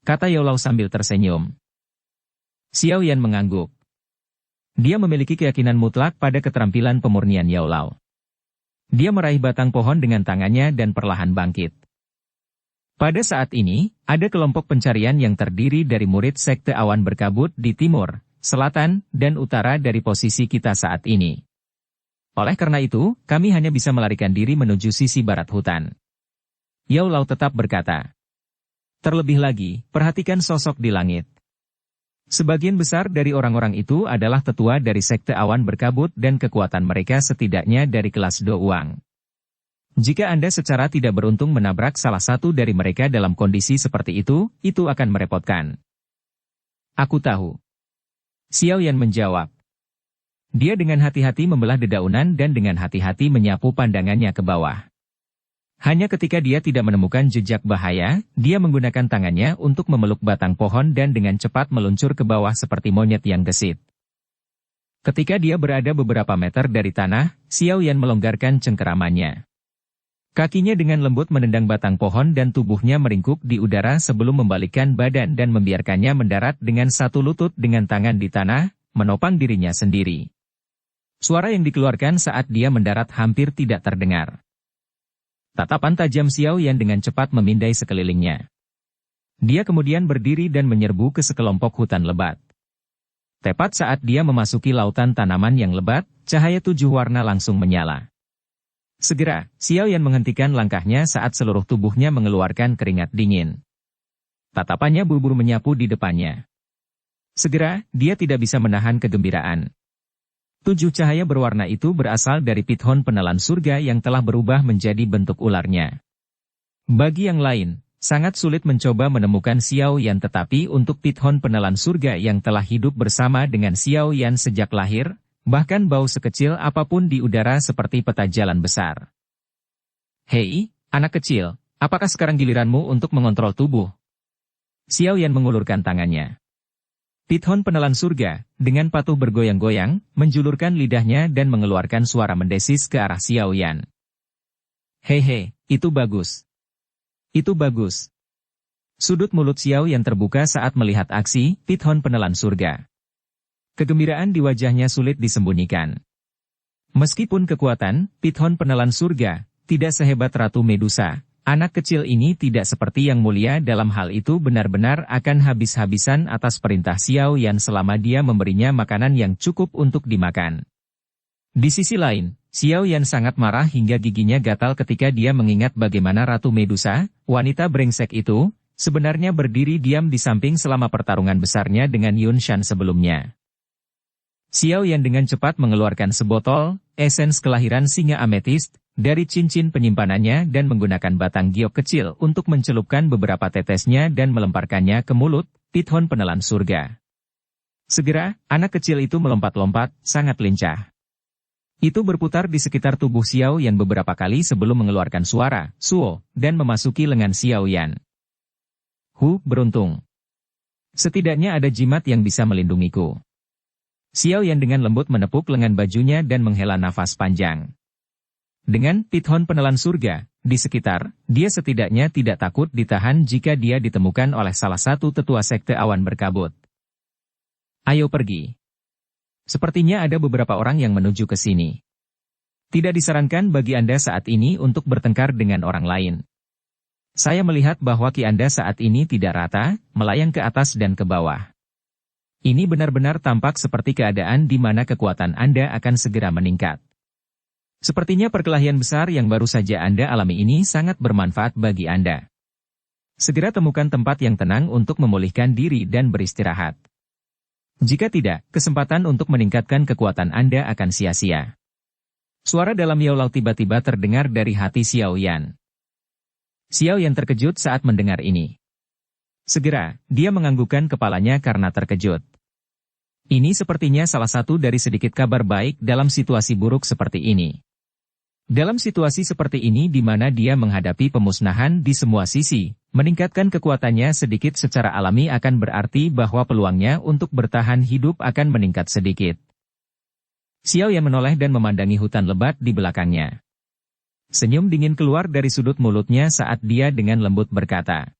Kata Yao Lao sambil tersenyum. Xiao Yan mengangguk. Dia memiliki keyakinan mutlak pada keterampilan pemurnian Yao Lao. Dia meraih batang pohon dengan tangannya dan perlahan bangkit. Pada saat ini, ada kelompok pencarian yang terdiri dari murid sekte awan berkabut di timur, selatan, dan utara dari posisi kita saat ini. Oleh karena itu, kami hanya bisa melarikan diri menuju sisi barat hutan. Yao Lao tetap berkata. Terlebih lagi, perhatikan sosok di langit. Sebagian besar dari orang-orang itu adalah tetua dari sekte awan berkabut dan kekuatan mereka setidaknya dari kelas Do Uang. Jika Anda secara tidak beruntung menabrak salah satu dari mereka dalam kondisi seperti itu akan merepotkan. Aku tahu. Xiao Yan menjawab. Dia dengan hati-hati membelah dedaunan dan dengan hati-hati menyapu pandangannya ke bawah. Hanya ketika dia tidak menemukan jejak bahaya, dia menggunakan tangannya untuk memeluk batang pohon dan dengan cepat meluncur ke bawah seperti monyet yang gesit. Ketika dia berada beberapa meter dari tanah, Xiao Yan melonggarkan cengkeramannya. Kakinya dengan lembut menendang batang pohon dan tubuhnya meringkuk di udara sebelum membalikkan badan dan membiarkannya mendarat dengan satu lutut dengan tangan di tanah, menopang dirinya sendiri. Suara yang dikeluarkan saat dia mendarat hampir tidak terdengar. Tatapan tajam Xiao Yan dengan cepat memindai sekelilingnya. Dia kemudian berdiri dan menyerbu ke sekelompok hutan lebat. Tepat saat dia memasuki lautan tanaman yang lebat, cahaya 7 warna langsung menyala. Segera, Xiao Yan menghentikan langkahnya saat seluruh tubuhnya mengeluarkan keringat dingin. Tatapannya buru-buru menyapu di depannya. Segera, dia tidak bisa menahan kegembiraan. 7 cahaya berwarna itu berasal dari pithon penelan surga yang telah berubah menjadi bentuk ularnya. Bagi yang lain, sangat sulit mencoba menemukan Xiao Yan, tetapi untuk pithon penelan surga yang telah hidup bersama dengan Xiao Yan sejak lahir, bahkan bau sekecil apapun di udara seperti peta jalan besar. Hei, anak kecil, apakah sekarang giliranmu untuk mengontrol tubuh? Xiao Yan mengulurkan tangannya. Pithon penelan surga, dengan patuh bergoyang-goyang, menjulurkan lidahnya dan mengeluarkan suara mendesis ke arah Xiao Yan. Hehe, itu bagus. Itu bagus. Sudut mulut Xiao Yan terbuka saat melihat aksi pithon penelan surga. Kegembiraan di wajahnya sulit disembunyikan. Meskipun kekuatan pithon penelan surga tidak sehebat Ratu Medusa, anak kecil ini tidak seperti yang mulia dalam hal itu benar-benar akan habis-habisan atas perintah Xiao Yan selama dia memberinya makanan yang cukup untuk dimakan. Di sisi lain, Xiao Yan sangat marah hingga giginya gatal ketika dia mengingat bagaimana Ratu Medusa, wanita brengsek itu, sebenarnya berdiri diam di samping selama pertarungan besarnya dengan Yun Shan sebelumnya. Xiao Yan dengan cepat mengeluarkan sebotol esens kelahiran singa ametist dari cincin penyimpanannya dan menggunakan batang giok kecil untuk mencelupkan beberapa tetesnya dan melemparkannya ke mulut pithon penelan surga. Segera, anak kecil itu melompat-lompat, sangat lincah. Itu berputar di sekitar tubuh Xiao Yan beberapa kali sebelum mengeluarkan suara suo dan memasuki lengan Xiao Yan. Beruntung. Setidaknya ada jimat yang bisa melindungiku. Xiao Yan dengan lembut menepuk lengan bajunya dan menghela nafas panjang. Dengan pithon penelan surga di sekitar, dia setidaknya tidak takut ditahan jika dia ditemukan oleh salah satu tetua sekte awan berkabut. Ayo pergi. Sepertinya ada beberapa orang yang menuju ke sini. Tidak disarankan bagi Anda saat ini untuk bertengkar dengan orang lain. Saya melihat bahwa ki Anda saat ini tidak rata, melayang ke atas dan ke bawah. Ini benar-benar tampak seperti keadaan di mana kekuatan Anda akan segera meningkat. Sepertinya perkelahian besar yang baru saja Anda alami ini sangat bermanfaat bagi Anda. Segera temukan tempat yang tenang untuk memulihkan diri dan beristirahat. Jika tidak, kesempatan untuk meningkatkan kekuatan Anda akan sia-sia. Suara dalam Yao Lao tiba-tiba terdengar dari hati Xiao Yan. Xiao Yan terkejut saat mendengar ini. Segera, dia menganggukkan kepalanya karena terkejut. Ini sepertinya salah satu dari sedikit kabar baik dalam situasi buruk seperti ini. Dalam situasi seperti ini di mana dia menghadapi pemusnahan di semua sisi, meningkatkan kekuatannya sedikit secara alami akan berarti bahwa peluangnya untuk bertahan hidup akan meningkat sedikit. Xiao Yan menoleh dan memandangi hutan lebat di belakangnya. Senyum dingin keluar dari sudut mulutnya saat dia dengan lembut berkata,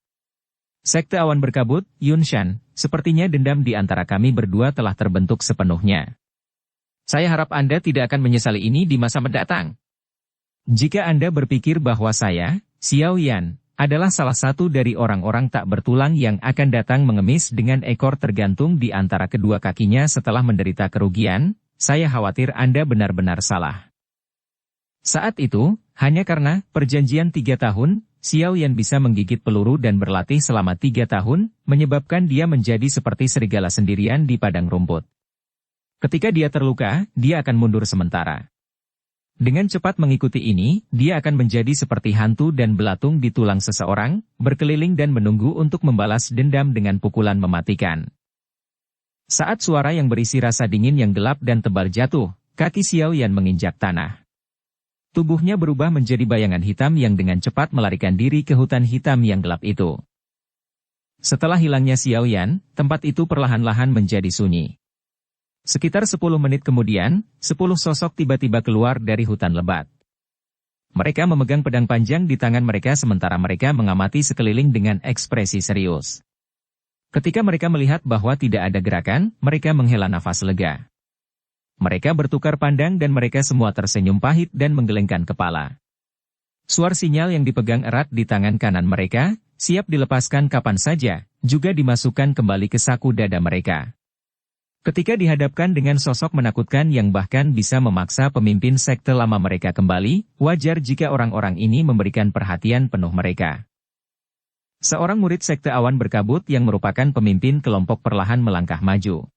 Sekte awan berkabut, Yun Shan, sepertinya dendam di antara kami berdua telah terbentuk sepenuhnya. Saya harap Anda tidak akan menyesali ini di masa mendatang. Jika Anda berpikir bahwa saya, Xiao Yan, adalah salah satu dari orang-orang tak bertulang yang akan datang mengemis dengan ekor tergantung di antara kedua kakinya setelah menderita kerugian, saya khawatir Anda benar-benar salah. Saat itu, hanya karena perjanjian 3 tahun, Xiao Yan bisa menggigit peluru dan berlatih selama 3 tahun, menyebabkan dia menjadi seperti serigala sendirian di padang rumput. Ketika dia terluka, dia akan mundur sementara. Dengan cepat mengikuti ini, dia akan menjadi seperti hantu dan belatung di tulang seseorang, berkeliling dan menunggu untuk membalas dendam dengan pukulan mematikan. Saat suara yang berisi rasa dingin yang gelap dan tebal jatuh, kaki Xiao Yan menginjak tanah. Tubuhnya berubah menjadi bayangan hitam yang dengan cepat melarikan diri ke hutan hitam yang gelap itu. Setelah hilangnya Xiao Yan, tempat itu perlahan-lahan menjadi sunyi. Sekitar 10 menit kemudian, 10 sosok tiba-tiba keluar dari hutan lebat. Mereka memegang pedang panjang di tangan mereka sementara mereka mengamati sekeliling dengan ekspresi serius. Ketika mereka melihat bahwa tidak ada gerakan, mereka menghela nafas lega. Mereka bertukar pandang dan mereka semua tersenyum pahit dan menggelengkan kepala. Suar sinyal yang dipegang erat di tangan kanan mereka, siap dilepaskan kapan saja, juga dimasukkan kembali ke saku dada mereka. Ketika dihadapkan dengan sosok menakutkan yang bahkan bisa memaksa pemimpin sekte lama mereka kembali, wajar jika orang-orang ini memberikan perhatian penuh mereka. Seorang murid sekte awan berkabut yang merupakan pemimpin kelompok perlahan melangkah maju.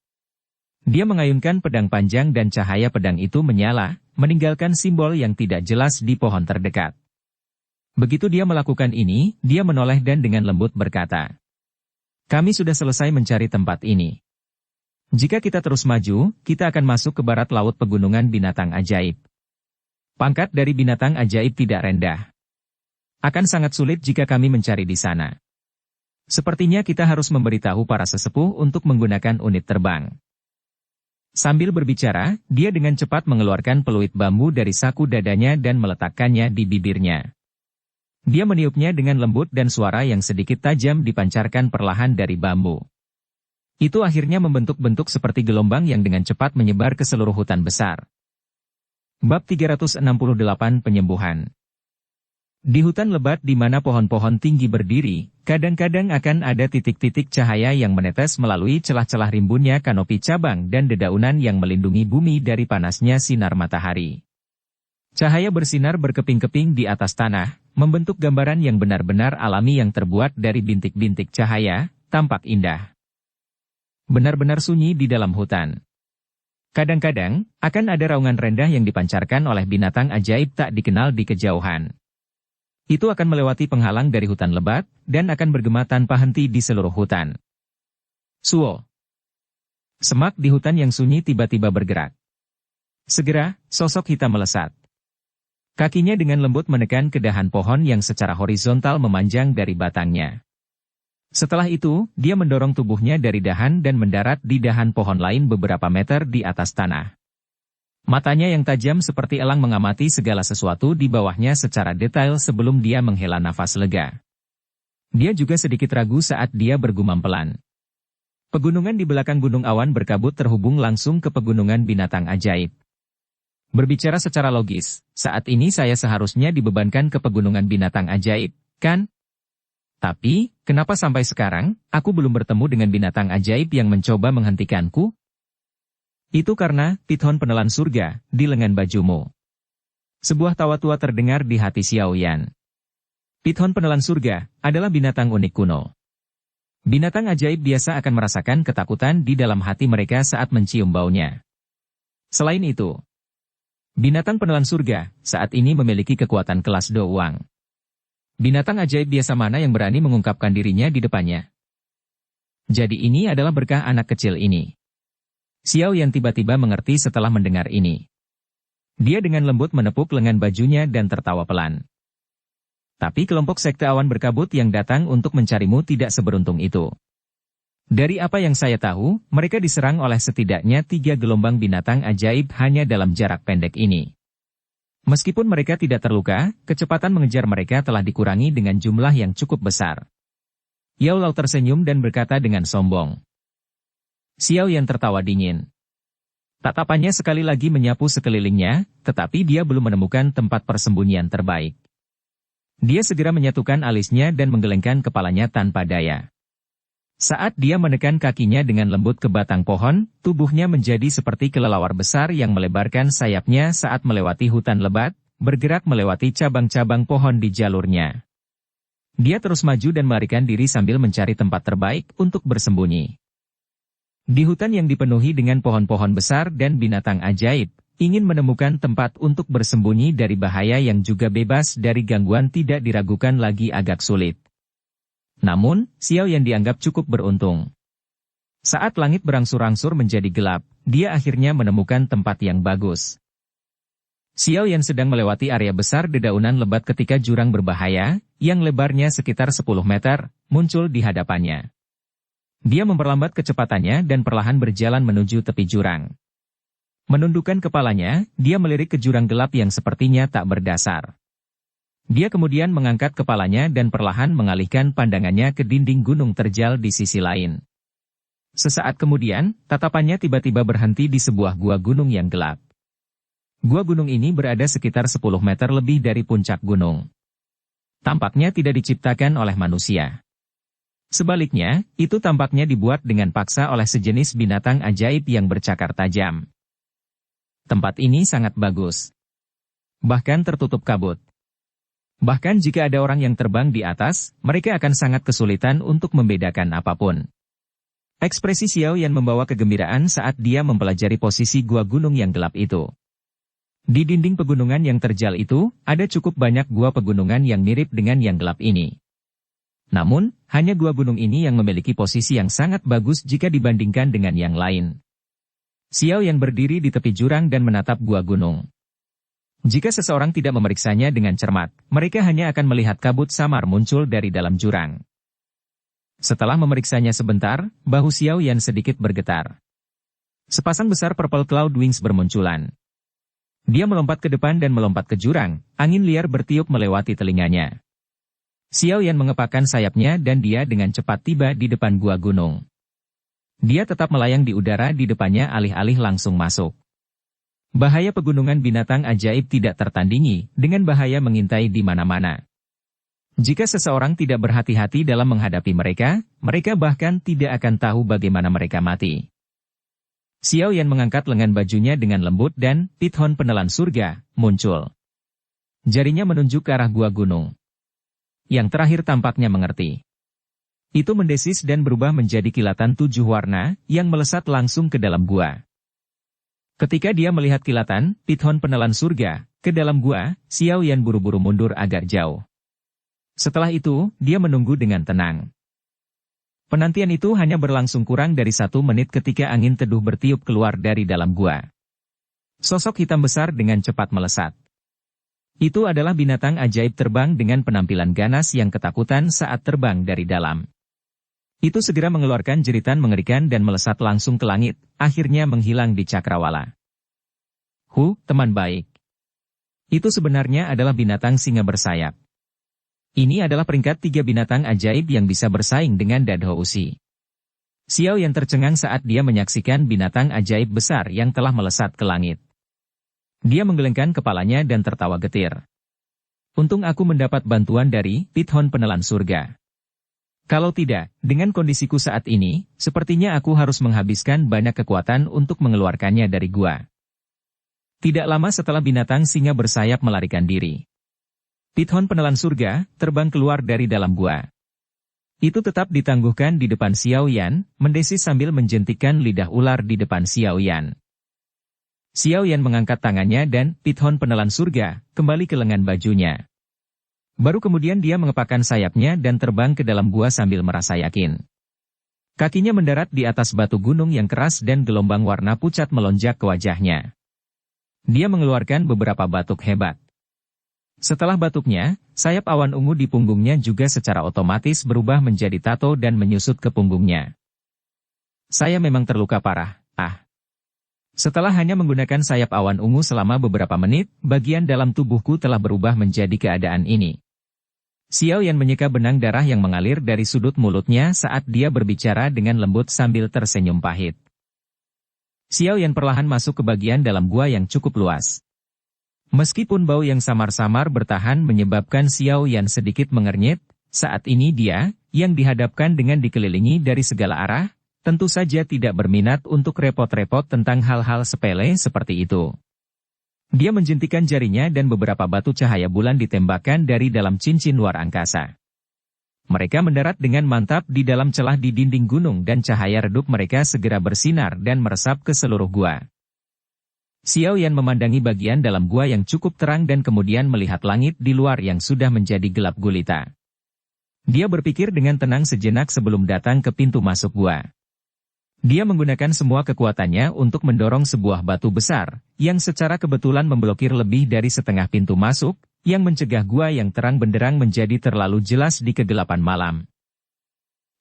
Dia mengayunkan pedang panjang dan cahaya pedang itu menyala, meninggalkan simbol yang tidak jelas di pohon terdekat. Begitu dia melakukan ini, dia menoleh dan dengan lembut berkata, "Kami sudah selesai mencari tempat ini. Jika kita terus maju, kita akan masuk ke barat laut pegunungan binatang ajaib. Pangkat dari binatang ajaib tidak rendah. Akan sangat sulit jika kami mencari di sana. Sepertinya kita harus memberitahu para sesepuh untuk menggunakan unit terbang." Sambil berbicara, dia dengan cepat mengeluarkan peluit bambu dari saku dadanya dan meletakkannya di bibirnya. Dia meniupnya dengan lembut dan suara yang sedikit tajam dipancarkan perlahan dari bambu. Itu akhirnya membentuk-bentuk seperti gelombang yang dengan cepat menyebar ke seluruh hutan besar. Bab 368 Penyembuhan. Di hutan lebat di mana pohon-pohon tinggi berdiri, kadang-kadang akan ada titik-titik cahaya yang menetes melalui celah-celah rimbunnya kanopi cabang dan dedaunan yang melindungi bumi dari panasnya sinar matahari. Cahaya bersinar berkeping-keping di atas tanah, membentuk gambaran yang benar-benar alami yang terbuat dari bintik-bintik cahaya, tampak indah. Benar-benar sunyi di dalam hutan. Kadang-kadang, akan ada raungan rendah yang dipancarkan oleh binatang ajaib tak dikenal di kejauhan. Itu akan melewati penghalang dari hutan lebat, dan akan bergema tanpa henti di seluruh hutan. Suo. Semak di hutan yang sunyi tiba-tiba bergerak. Segera, sosok hitam melesat. Kakinya dengan lembut menekan ke dahan pohon yang secara horizontal memanjang dari batangnya. Setelah itu, dia mendorong tubuhnya dari dahan dan mendarat di dahan pohon lain beberapa meter di atas tanah. Matanya yang tajam seperti elang mengamati segala sesuatu di bawahnya secara detail sebelum dia menghela nafas lega. Dia juga sedikit ragu saat dia bergumam pelan. Pegunungan di belakang Gunung Awan berkabut terhubung langsung ke pegunungan binatang ajaib. Berbicara secara logis, saat ini saya seharusnya dibebankan ke pegunungan binatang ajaib, kan? Tapi, kenapa sampai sekarang, aku belum bertemu dengan binatang ajaib yang mencoba menghentikanku? Itu karena, Pithon penelan surga, di lengan bajumu. Sebuah tawa tua terdengar di hati Xiao Yan. Pithon penelan surga, adalah binatang unik kuno. Binatang ajaib biasa akan merasakan ketakutan di dalam hati mereka saat mencium baunya. Selain itu, binatang penelan surga, saat ini memiliki kekuatan kelas Douang. Binatang ajaib biasa mana yang berani mengungkapkan dirinya di depannya? Jadi ini adalah berkah anak kecil ini. Xiao Yan tiba-tiba mengerti setelah mendengar ini. Dia dengan lembut menepuk lengan bajunya dan tertawa pelan. Tapi kelompok sekte awan berkabut yang datang untuk mencarimu tidak seberuntung itu. Dari apa yang saya tahu, mereka diserang oleh setidaknya 3 gelombang binatang ajaib hanya dalam jarak pendek ini. Meskipun mereka tidak terluka, kecepatan mengejar mereka telah dikurangi dengan jumlah yang cukup besar. Yao Lao tersenyum dan berkata dengan sombong. Xiao Yan tertawa dingin. Tatapannya sekali lagi menyapu sekelilingnya, tetapi dia belum menemukan tempat persembunyian terbaik. Dia segera menyatukan alisnya dan menggelengkan kepalanya tanpa daya. Saat dia menekan kakinya dengan lembut ke batang pohon, tubuhnya menjadi seperti kelelawar besar yang melebarkan sayapnya saat melewati hutan lebat, bergerak melewati cabang-cabang pohon di jalurnya. Dia terus maju dan melarikan diri sambil mencari tempat terbaik untuk bersembunyi. Di hutan yang dipenuhi dengan pohon-pohon besar dan binatang ajaib, ingin menemukan tempat untuk bersembunyi dari bahaya yang juga bebas dari gangguan tidak diragukan lagi agak sulit. Namun, Xiao Yan dianggap cukup beruntung. Saat langit berangsur-angsur menjadi gelap, dia akhirnya menemukan tempat yang bagus. Xiao Yan sedang melewati area besar dedaunan lebat ketika jurang berbahaya, yang lebarnya sekitar 10 meter, muncul di hadapannya. Dia memperlambat kecepatannya dan perlahan berjalan menuju tepi jurang. Menundukkan kepalanya, dia melirik ke jurang gelap yang sepertinya tak berdasar. Dia kemudian mengangkat kepalanya dan perlahan mengalihkan pandangannya ke dinding gunung terjal di sisi lain. Sesaat kemudian, tatapannya tiba-tiba berhenti di sebuah gua gunung yang gelap. Gua gunung ini berada sekitar 10 meter lebih dari puncak gunung. Tampaknya tidak diciptakan oleh manusia. Sebaliknya, itu tampaknya dibuat dengan paksa oleh sejenis binatang ajaib yang bercakar tajam. Tempat ini sangat bagus. Bahkan tertutup kabut. Bahkan jika ada orang yang terbang di atas, mereka akan sangat kesulitan untuk membedakan apapun. Ekspresi Xiao Yan membawa kegembiraan saat dia mempelajari posisi gua gunung yang gelap itu. Di dinding pegunungan yang terjal itu, ada cukup banyak gua pegunungan yang mirip dengan yang gelap ini. Namun, hanya gua gunung ini yang memiliki posisi yang sangat bagus jika dibandingkan dengan yang lain. Xiao Yan berdiri di tepi jurang dan menatap gua gunung. Jika seseorang tidak memeriksanya dengan cermat, mereka hanya akan melihat kabut samar muncul dari dalam jurang. Setelah memeriksanya sebentar, bahu Xiao Yan sedikit bergetar. Sepasang besar purple cloud wings bermunculan. Dia melompat ke depan dan melompat ke jurang, angin liar bertiup melewati telinganya. Xiao Yan mengepakkan sayapnya dan dia dengan cepat tiba di depan gua gunung. Dia tetap melayang di udara di depannya alih-alih langsung masuk. Bahaya pegunungan binatang ajaib tidak tertandingi, dengan bahaya mengintai di mana-mana. Jika seseorang tidak berhati-hati dalam menghadapi mereka, mereka bahkan tidak akan tahu bagaimana mereka mati. Xiao Yan mengangkat lengan bajunya dengan lembut dan pithon penelan surga muncul. Jarinya menunjuk ke arah gua gunung. Yang terakhir tampaknya mengerti. Itu mendesis dan berubah menjadi kilatan 7 warna yang melesat langsung ke dalam gua. Ketika dia melihat kilatan pithon penelan surga ke dalam gua, Xiao Yan buru-buru mundur agar jauh. Setelah itu, dia menunggu dengan tenang. Penantian itu hanya berlangsung kurang dari 1 menit ketika angin teduh bertiup keluar dari dalam gua. Sosok hitam besar dengan cepat melesat. Itu adalah binatang ajaib terbang dengan penampilan ganas yang ketakutan saat terbang dari dalam. Itu segera mengeluarkan jeritan mengerikan dan melesat langsung ke langit, akhirnya menghilang di cakrawala. Teman baik. Itu sebenarnya adalah binatang singa bersayap. Ini adalah peringkat 3 binatang ajaib yang bisa bersaing dengan Dadhousi. Xiao Yan tercengang saat dia menyaksikan binatang ajaib besar yang telah melesat ke langit. Dia menggelengkan kepalanya dan tertawa getir. Untung aku mendapat bantuan dari pithon penelan surga. Kalau tidak, dengan kondisiku saat ini, sepertinya aku harus menghabiskan banyak kekuatan untuk mengeluarkannya dari gua. Tidak lama setelah binatang singa bersayap melarikan diri. Pithon penelan surga terbang keluar dari dalam gua. Itu tetap ditangguhkan di depan Xiao Yan, mendesis sambil menjentikkan lidah ular di depan Xiao Yan. Xiao Yan mengangkat tangannya dan pithon penelan surga kembali ke lengan bajunya. Baru kemudian dia mengepakkan sayapnya dan terbang ke dalam gua sambil merasa yakin. Kakinya mendarat di atas batu gunung yang keras dan gelombang warna pucat melonjak ke wajahnya. Dia mengeluarkan beberapa batuk hebat. Setelah batuknya, sayap awan ungu di punggungnya juga secara otomatis berubah menjadi tato dan menyusut ke punggungnya. Saya memang terluka parah, Setelah hanya menggunakan sayap awan ungu selama beberapa menit, bagian dalam tubuhku telah berubah menjadi keadaan ini. Xiao Yan menyeka benang darah yang mengalir dari sudut mulutnya saat dia berbicara dengan lembut sambil tersenyum pahit. Xiao Yan perlahan masuk ke bagian dalam gua yang cukup luas. Meskipun bau yang samar-samar bertahan menyebabkan Xiao Yan sedikit mengernyit, saat ini dia, yang dihadapkan dengan dikelilingi dari segala arah, tentu saja tidak berminat untuk repot-repot tentang hal-hal sepele seperti itu. Dia menjentikan jarinya dan beberapa batu cahaya bulan ditembakkan dari dalam cincin luar angkasa. Mereka mendarat dengan mantap di dalam celah di dinding gunung dan cahaya redup mereka segera bersinar dan meresap ke seluruh gua. Xiao Yan memandangi bagian dalam gua yang cukup terang dan kemudian melihat langit di luar yang sudah menjadi gelap gulita. Dia berpikir dengan tenang sejenak sebelum datang ke pintu masuk gua. Dia menggunakan semua kekuatannya untuk mendorong sebuah batu besar, yang secara kebetulan memblokir lebih dari setengah pintu masuk, yang mencegah gua yang terang benderang menjadi terlalu jelas di kegelapan malam.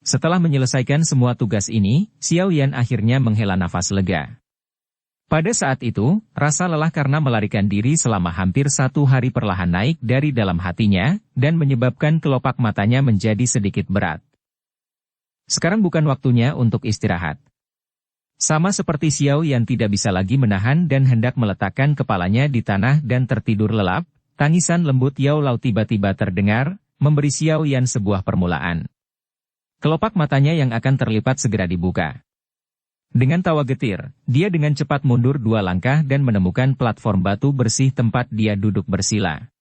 Setelah menyelesaikan semua tugas ini, Xiao Yan akhirnya menghela nafas lega. Pada saat itu, rasa lelah karena melarikan diri selama hampir 1 hari perlahan naik dari dalam hatinya, dan menyebabkan kelopak matanya menjadi sedikit berat. Sekarang bukan waktunya untuk istirahat. Sama seperti Xiao Yan tidak bisa lagi menahan dan hendak meletakkan kepalanya di tanah dan tertidur lelap, tangisan lembut Yao Lao tiba-tiba terdengar, memberi Xiao Yan sebuah permulaan. Kelopak matanya yang akan terlipat segera dibuka. Dengan tawa getir, dia dengan cepat mundur 2 langkah dan menemukan platform batu bersih tempat dia duduk bersila.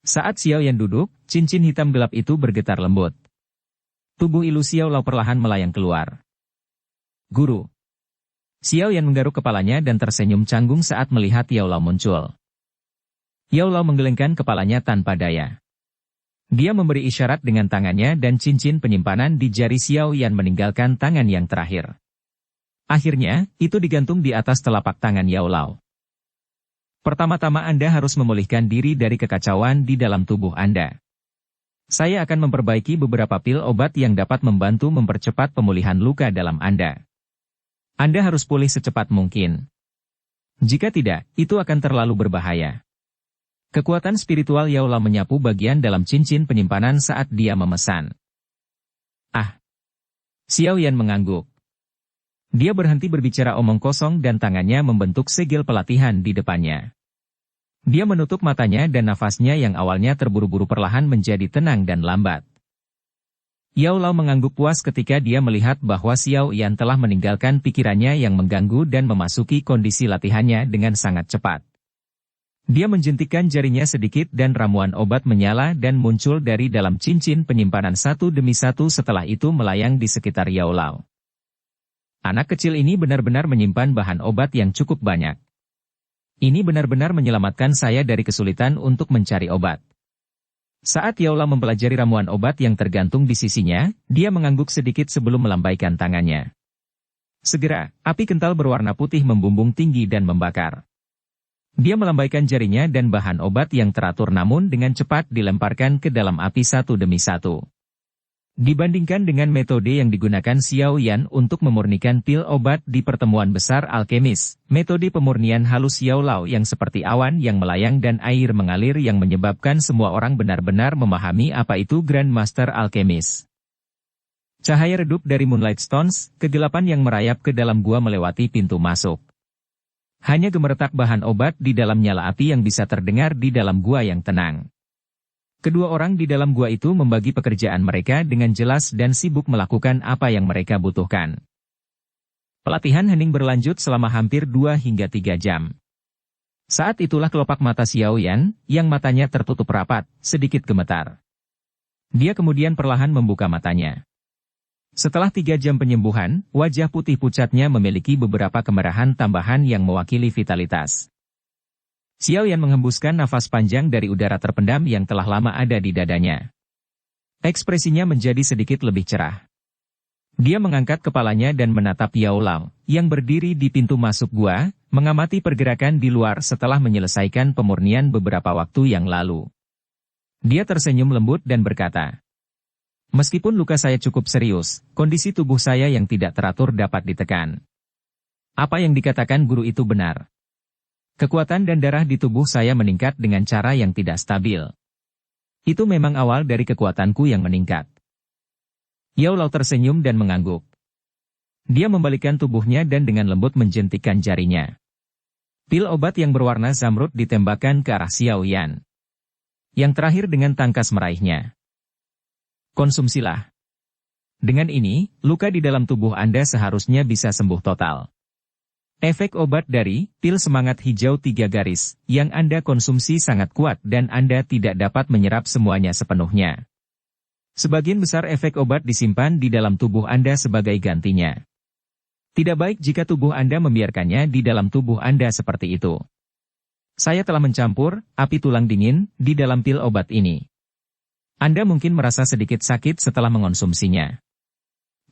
Saat Xiao Yan duduk, cincin hitam gelap itu bergetar lembut. Tubuh ilusi Yao Lao perlahan melayang keluar. Guru. Xiao Yan menggaruk kepalanya dan tersenyum canggung saat melihat Yao Lao muncul. Yao Lao menggelengkan kepalanya tanpa daya. Dia memberi isyarat dengan tangannya dan cincin penyimpanan di jari Xiao Yan meninggalkan tangan yang terakhir. Akhirnya, itu digantung di atas telapak tangan Yao Lao. Pertama-tama Anda harus memulihkan diri dari kekacauan di dalam tubuh Anda. Saya akan memperbaiki beberapa pil obat yang dapat membantu mempercepat pemulihan luka dalam Anda. Anda harus pulih secepat mungkin. Jika tidak, itu akan terlalu berbahaya. Kekuatan spiritual Yao Lao menyapu bagian dalam cincin penyimpanan saat dia memesan. Ah! Xiao Yan mengangguk. Dia berhenti berbicara omong kosong dan tangannya membentuk segel pelatihan di depannya. Dia menutup matanya dan nafasnya yang awalnya terburu-buru perlahan menjadi tenang dan lambat. Yao Lao mengangguk puas ketika dia melihat bahwa Xiao Yan telah meninggalkan pikirannya yang mengganggu dan memasuki kondisi latihannya dengan sangat cepat. Dia menjentikkan jarinya sedikit dan ramuan obat menyala dan muncul dari dalam cincin penyimpanan satu demi satu setelah itu melayang di sekitar Yao Lao. Anak kecil ini benar-benar menyimpan bahan obat yang cukup banyak. Ini benar-benar menyelamatkan saya dari kesulitan untuk mencari obat. Saat Yao Lao mempelajari ramuan obat yang tergantung di sisinya, dia mengangguk sedikit sebelum melambaikan tangannya. Segera, api kental berwarna putih membumbung tinggi dan membakar. Dia melambaikan jarinya dan bahan obat yang teratur namun dengan cepat dilemparkan ke dalam api satu demi satu. Dibandingkan dengan metode yang digunakan Xiao Yan untuk memurnikan pil obat di pertemuan besar alkemis, metode pemurnian halus Yao Lao yang seperti awan yang melayang dan air mengalir yang menyebabkan semua orang benar-benar memahami apa itu Grandmaster Alkemis. Cahaya redup dari Moonlight Stones, kegelapan yang merayap ke dalam gua melewati pintu masuk. Hanya gemeretak bahan obat di dalam nyala api yang bisa terdengar di dalam gua yang tenang. Kedua orang di dalam gua itu membagi pekerjaan mereka dengan jelas dan sibuk melakukan apa yang mereka butuhkan. Pelatihan hening berlanjut selama hampir 2 hingga 3 jam. Saat itulah kelopak mata Xiao Yan, yang matanya tertutup rapat, sedikit gemetar. Dia kemudian perlahan membuka matanya. Setelah 3 jam penyembuhan, wajah putih pucatnya memiliki beberapa kemerahan tambahan yang mewakili vitalitas. Xiao Yan menghembuskan nafas panjang dari udara terpendam yang telah lama ada di dadanya. Ekspresinya menjadi sedikit lebih cerah. Dia mengangkat kepalanya dan menatap Yao Lao, yang berdiri di pintu masuk gua, mengamati pergerakan di luar setelah menyelesaikan pemurnian beberapa waktu yang lalu. Dia tersenyum lembut dan berkata, "Meskipun luka saya cukup serius, kondisi tubuh saya yang tidak teratur dapat ditekan. Apa yang dikatakan guru itu benar. Kekuatan dan darah di tubuh saya meningkat dengan cara yang tidak stabil. Itu memang awal dari kekuatanku yang meningkat." Yao Lao tersenyum dan mengangguk. Dia membalikkan tubuhnya dan dengan lembut menjentikkan jarinya. Pil obat yang berwarna zamrud ditembakkan ke arah Xiao Yan. Yang terakhir dengan tangkas meraihnya. "Konsumsilah. Dengan ini, luka di dalam tubuh Anda seharusnya bisa sembuh total." Efek obat dari pil semangat hijau 3 garis yang Anda konsumsi sangat kuat dan Anda tidak dapat menyerap semuanya sepenuhnya. Sebagian besar efek obat disimpan di dalam tubuh Anda sebagai gantinya. Tidak baik jika tubuh Anda membiarkannya di dalam tubuh Anda seperti itu. Saya telah mencampur api tulang dingin di dalam pil obat ini. Anda mungkin merasa sedikit sakit setelah mengonsumsinya.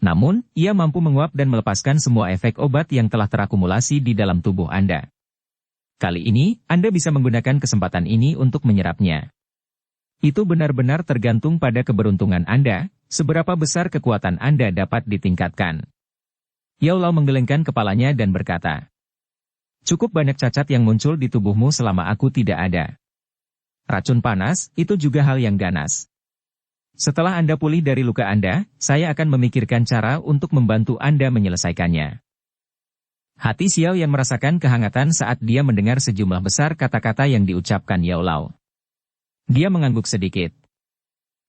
Namun, ia mampu menguap dan melepaskan semua efek obat yang telah terakumulasi di dalam tubuh Anda. Kali ini, Anda bisa menggunakan kesempatan ini untuk menyerapnya. Itu benar-benar tergantung pada keberuntungan Anda, seberapa besar kekuatan Anda dapat ditingkatkan. Yao Lao menggelengkan kepalanya dan berkata, "Cukup banyak cacat yang muncul di tubuhmu selama aku tidak ada. Racun panas, itu juga hal yang ganas. Setelah Anda pulih dari luka Anda, saya akan memikirkan cara untuk membantu Anda menyelesaikannya. Hati Xiao Yan merasakan kehangatan saat dia mendengar sejumlah besar kata-kata yang diucapkan Yao Lao. Dia mengangguk sedikit.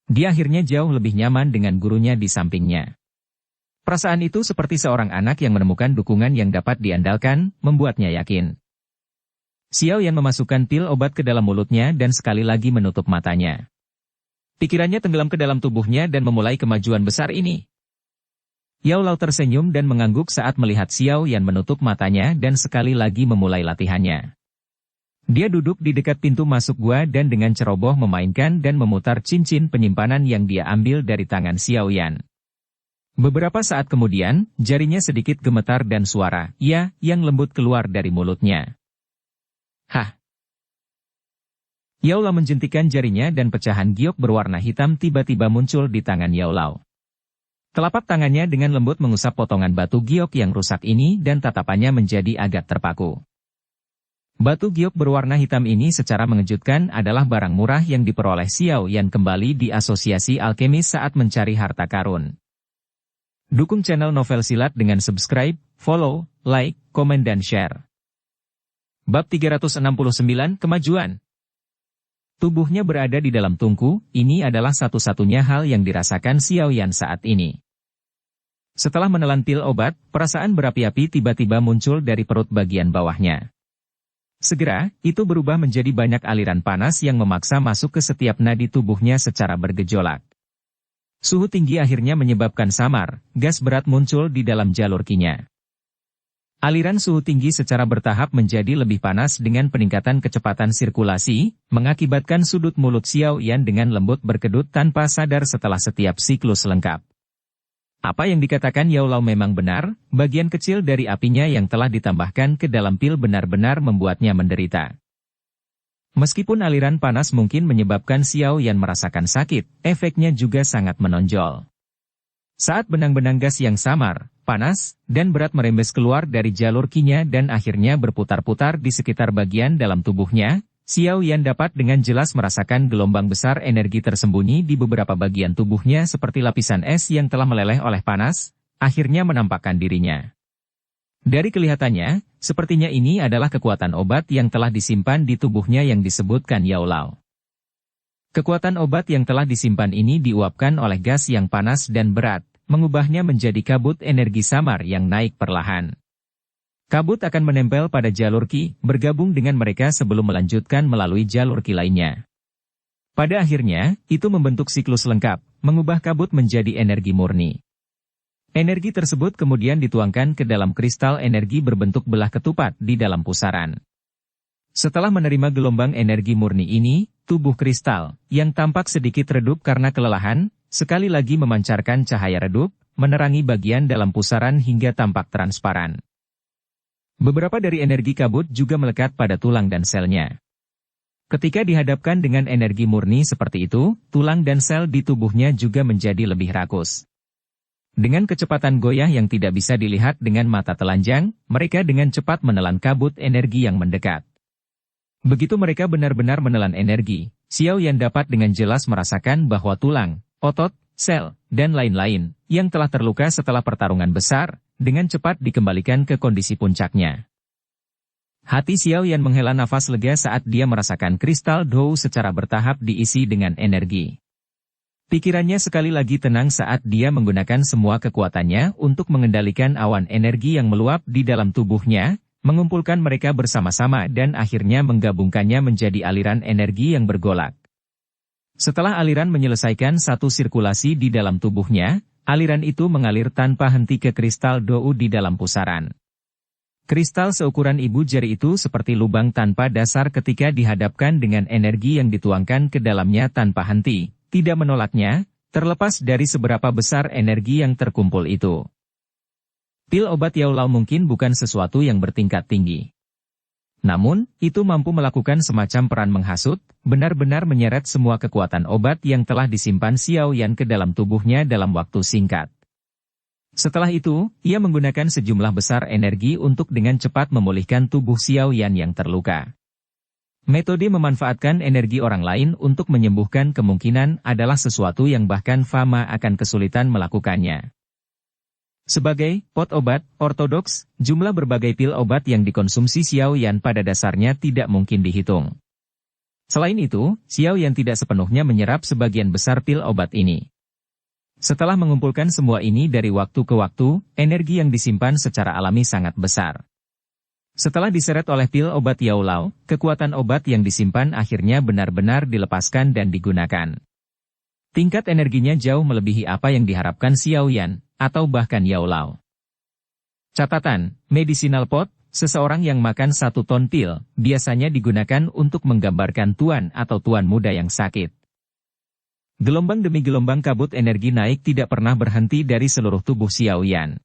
Dia akhirnya jauh lebih nyaman dengan gurunya di sampingnya. Perasaan itu seperti seorang anak yang menemukan dukungan yang dapat diandalkan, membuatnya yakin. Xiao Yan memasukkan pil obat ke dalam mulutnya dan sekali lagi menutup matanya. Pikirannya tenggelam ke dalam tubuhnya dan memulai kemajuan besar ini. Yao Lao tersenyum dan mengangguk saat melihat Xiao Yan menutup matanya dan sekali lagi memulai latihannya. Dia duduk di dekat pintu masuk gua dan dengan ceroboh memainkan dan memutar cincin penyimpanan yang dia ambil dari tangan Xiao Yan. Beberapa saat kemudian, jarinya sedikit gemetar dan suara "ya" yang lembut keluar dari mulutnya. Hah! Yao Lao menjentikan jarinya dan pecahan giok berwarna hitam tiba-tiba muncul di tangan Yao Lao. Telapak tangannya dengan lembut mengusap potongan batu giok yang rusak ini dan tatapannya menjadi agak terpaku. Batu giok berwarna hitam ini secara mengejutkan adalah barang murah yang diperoleh Xiao Yan kembali di Asosiasi Alkemis saat mencari harta karun. Dukung channel Novel Silat dengan subscribe, follow, like, komen dan share. Bab 369 Kemajuan. Tubuhnya berada di dalam tungku, ini adalah satu-satunya hal yang dirasakan Xiao Yan saat ini. Setelah menelan pil obat, perasaan berapi-api tiba-tiba muncul dari perut bagian bawahnya. Segera, itu berubah menjadi banyak aliran panas yang memaksa masuk ke setiap nadi tubuhnya secara bergejolak. Suhu tinggi akhirnya menyebabkan samar, gas berat muncul di dalam jalur kinya. Aliran suhu tinggi secara bertahap menjadi lebih panas dengan peningkatan kecepatan sirkulasi, mengakibatkan sudut mulut Xiao Yan dengan lembut berkedut tanpa sadar setelah setiap siklus lengkap. Apa yang dikatakan Yao Lao memang benar, bagian kecil dari apinya yang telah ditambahkan ke dalam pil benar-benar membuatnya menderita. Meskipun aliran panas mungkin menyebabkan Xiao Yan merasakan sakit, efeknya juga sangat menonjol. Saat benang-benang gas yang samar, panas, dan berat merembes keluar dari jalur kinya dan akhirnya berputar-putar di sekitar bagian dalam tubuhnya, Xiao Yan dapat dengan jelas merasakan gelombang besar energi tersembunyi di beberapa bagian tubuhnya seperti lapisan es yang telah meleleh oleh panas, akhirnya menampakkan dirinya. Dari kelihatannya, sepertinya ini adalah kekuatan obat yang telah disimpan di tubuhnya yang disebutkan Yao Lao. Kekuatan obat yang telah disimpan ini diuapkan oleh gas yang panas dan berat, mengubahnya menjadi kabut energi samar yang naik perlahan. Kabut akan menempel pada jalur ki, bergabung dengan mereka sebelum melanjutkan melalui jalur ki lainnya. Pada akhirnya, itu membentuk siklus lengkap, mengubah kabut menjadi energi murni. Energi tersebut kemudian dituangkan ke dalam kristal energi berbentuk belah ketupat di dalam pusaran. Setelah menerima gelombang energi murni ini, tubuh kristal, yang tampak sedikit redup karena kelelahan, sekali lagi memancarkan cahaya redup, menerangi bagian dalam pusaran hingga tampak transparan. Beberapa dari energi kabut juga melekat pada tulang dan selnya. Ketika dihadapkan dengan energi murni seperti itu, tulang dan sel di tubuhnya juga menjadi lebih rakus. Dengan kecepatan goyah yang tidak bisa dilihat dengan mata telanjang, mereka dengan cepat menelan kabut energi yang mendekat. Begitu mereka benar-benar menelan energi, Xiao Yan dapat dengan jelas merasakan bahwa tulang, otot, sel, dan lain-lain, yang telah terluka setelah pertarungan besar, dengan cepat dikembalikan ke kondisi puncaknya. Hati Xiao Yan menghela nafas lega saat dia merasakan kristal Dou secara bertahap diisi dengan energi. Pikirannya sekali lagi tenang saat dia menggunakan semua kekuatannya untuk mengendalikan awan energi yang meluap di dalam tubuhnya, mengumpulkan mereka bersama-sama dan akhirnya menggabungkannya menjadi aliran energi yang bergolak. Setelah aliran menyelesaikan satu sirkulasi di dalam tubuhnya, aliran itu mengalir tanpa henti ke kristal Dou di dalam pusaran. Kristal seukuran ibu jari itu seperti lubang tanpa dasar ketika dihadapkan dengan energi yang dituangkan ke dalamnya tanpa henti. Tidak menolaknya, terlepas dari seberapa besar energi yang terkumpul itu. Pil obat Yao Lao mungkin bukan sesuatu yang bertingkat tinggi. Namun, itu mampu melakukan semacam peran menghasut, benar-benar menyeret semua kekuatan obat yang telah disimpan Xiao Yan ke dalam tubuhnya dalam waktu singkat. Setelah itu, ia menggunakan sejumlah besar energi untuk dengan cepat memulihkan tubuh Xiao Yan yang terluka. Metode memanfaatkan energi orang lain untuk menyembuhkan kemungkinan adalah sesuatu yang bahkan Fama akan kesulitan melakukannya. Sebagai pot obat ortodoks, jumlah berbagai pil obat yang dikonsumsi Xiao Yan pada dasarnya tidak mungkin dihitung. Selain itu, Xiao Yan tidak sepenuhnya menyerap sebagian besar pil obat ini. Setelah mengumpulkan semua ini dari waktu ke waktu, energi yang disimpan secara alami sangat besar. Setelah diseret oleh pil obat Yao Lao, kekuatan obat yang disimpan akhirnya benar-benar dilepaskan dan digunakan. Tingkat energinya jauh melebihi apa yang diharapkan Xiao Yan, atau bahkan Yao Lao. Catatan, medicinal pot, seseorang yang makan 1 ton pil, biasanya digunakan untuk menggambarkan tuan atau tuan muda yang sakit. Gelombang demi gelombang kabut energi naik tidak pernah berhenti dari seluruh tubuh Xiao Yan.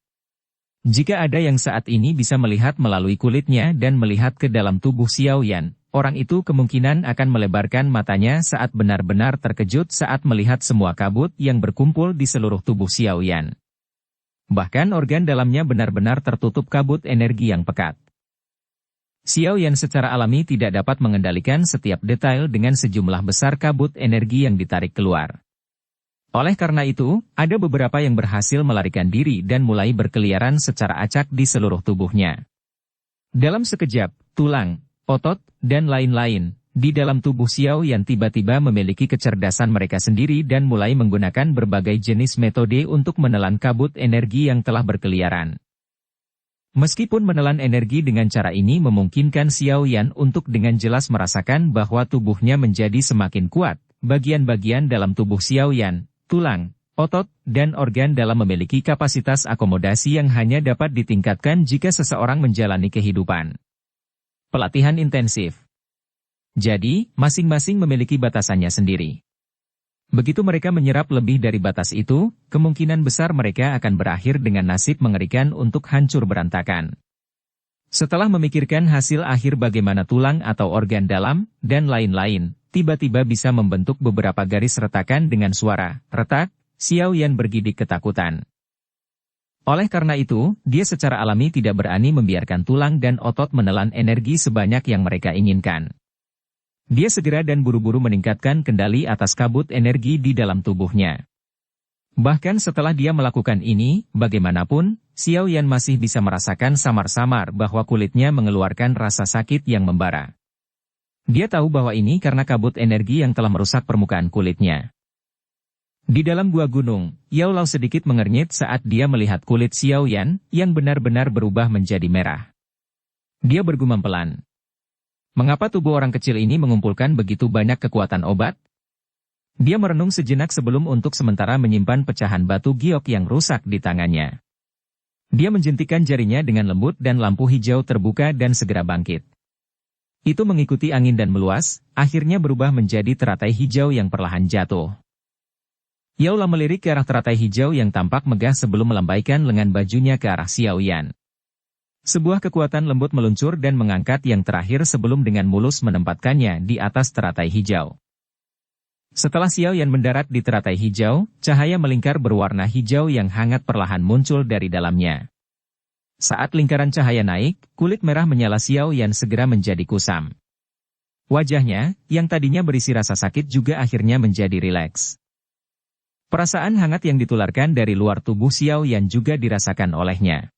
Jika ada yang saat ini bisa melihat melalui kulitnya dan melihat ke dalam tubuh Xiao Yan, orang itu kemungkinan akan melebarkan matanya saat benar-benar terkejut saat melihat semua kabut yang berkumpul di seluruh tubuh Xiao Yan. Bahkan organ dalamnya benar-benar tertutup kabut energi yang pekat. Xiao Yan secara alami tidak dapat mengendalikan setiap detail dengan sejumlah besar kabut energi yang ditarik keluar. Oleh karena itu, ada beberapa yang berhasil melarikan diri dan mulai berkeliaran secara acak di seluruh tubuhnya. Dalam sekejap, tulang, otot, dan lain-lain di dalam tubuh Xiao Yan tiba-tiba memiliki kecerdasan mereka sendiri dan mulai menggunakan berbagai jenis metode untuk menelan kabut energi yang telah berkeliaran. Meskipun menelan energi dengan cara ini memungkinkan Xiao Yan untuk dengan jelas merasakan bahwa tubuhnya menjadi semakin kuat, bagian-bagian dalam tubuh Xiao Yan, tulang, otot, dan organ dalam memiliki kapasitas akomodasi yang hanya dapat ditingkatkan jika seseorang menjalani kehidupan. Pelatihan intensif. Jadi, masing-masing memiliki batasannya sendiri. Begitu mereka menyerap lebih dari batas itu, kemungkinan besar mereka akan berakhir dengan nasib mengerikan untuk hancur berantakan. Setelah memikirkan hasil akhir bagaimana tulang atau organ dalam, dan lain-lain, tiba-tiba bisa membentuk beberapa garis retakan dengan suara, retak, Xiao Yan bergidik ketakutan. Oleh karena itu, dia secara alami tidak berani membiarkan tulang dan otot menelan energi sebanyak yang mereka inginkan. Dia segera dan buru-buru meningkatkan kendali atas kabut energi di dalam tubuhnya. Bahkan setelah dia melakukan ini, bagaimanapun, Xiao Yan masih bisa merasakan samar-samar bahwa kulitnya mengeluarkan rasa sakit yang membara. Dia tahu bahwa ini karena kabut energi yang telah merusak permukaan kulitnya. Di dalam gua gunung, Yao Lao sedikit mengernyit saat dia melihat kulit Xiao Yan yang benar-benar berubah menjadi merah. Dia bergumam pelan. Mengapa tubuh orang kecil ini mengumpulkan begitu banyak kekuatan obat? Dia merenung sejenak sebelum untuk sementara menyimpan pecahan batu giok yang rusak di tangannya. Dia menjentikan jarinya dengan lembut dan lampu hijau terbuka dan segera bangkit. Itu mengikuti angin dan meluas, akhirnya berubah menjadi teratai hijau yang perlahan jatuh. Yao Lao melirik ke arah teratai hijau yang tampak megah sebelum melambaikan lengan bajunya ke arah Xiao Yan. Sebuah kekuatan lembut meluncur dan mengangkat yang terakhir sebelum dengan mulus menempatkannya di atas teratai hijau. Setelah Xiao Yan mendarat di teratai hijau, cahaya melingkar berwarna hijau yang hangat perlahan muncul dari dalamnya. Saat lingkaran cahaya naik, kulit merah menyala Xiao Yan segera menjadi kusam. Wajahnya, yang tadinya berisi rasa sakit juga akhirnya menjadi rileks. Perasaan hangat yang ditularkan dari luar tubuh Xiao Yan juga dirasakan olehnya.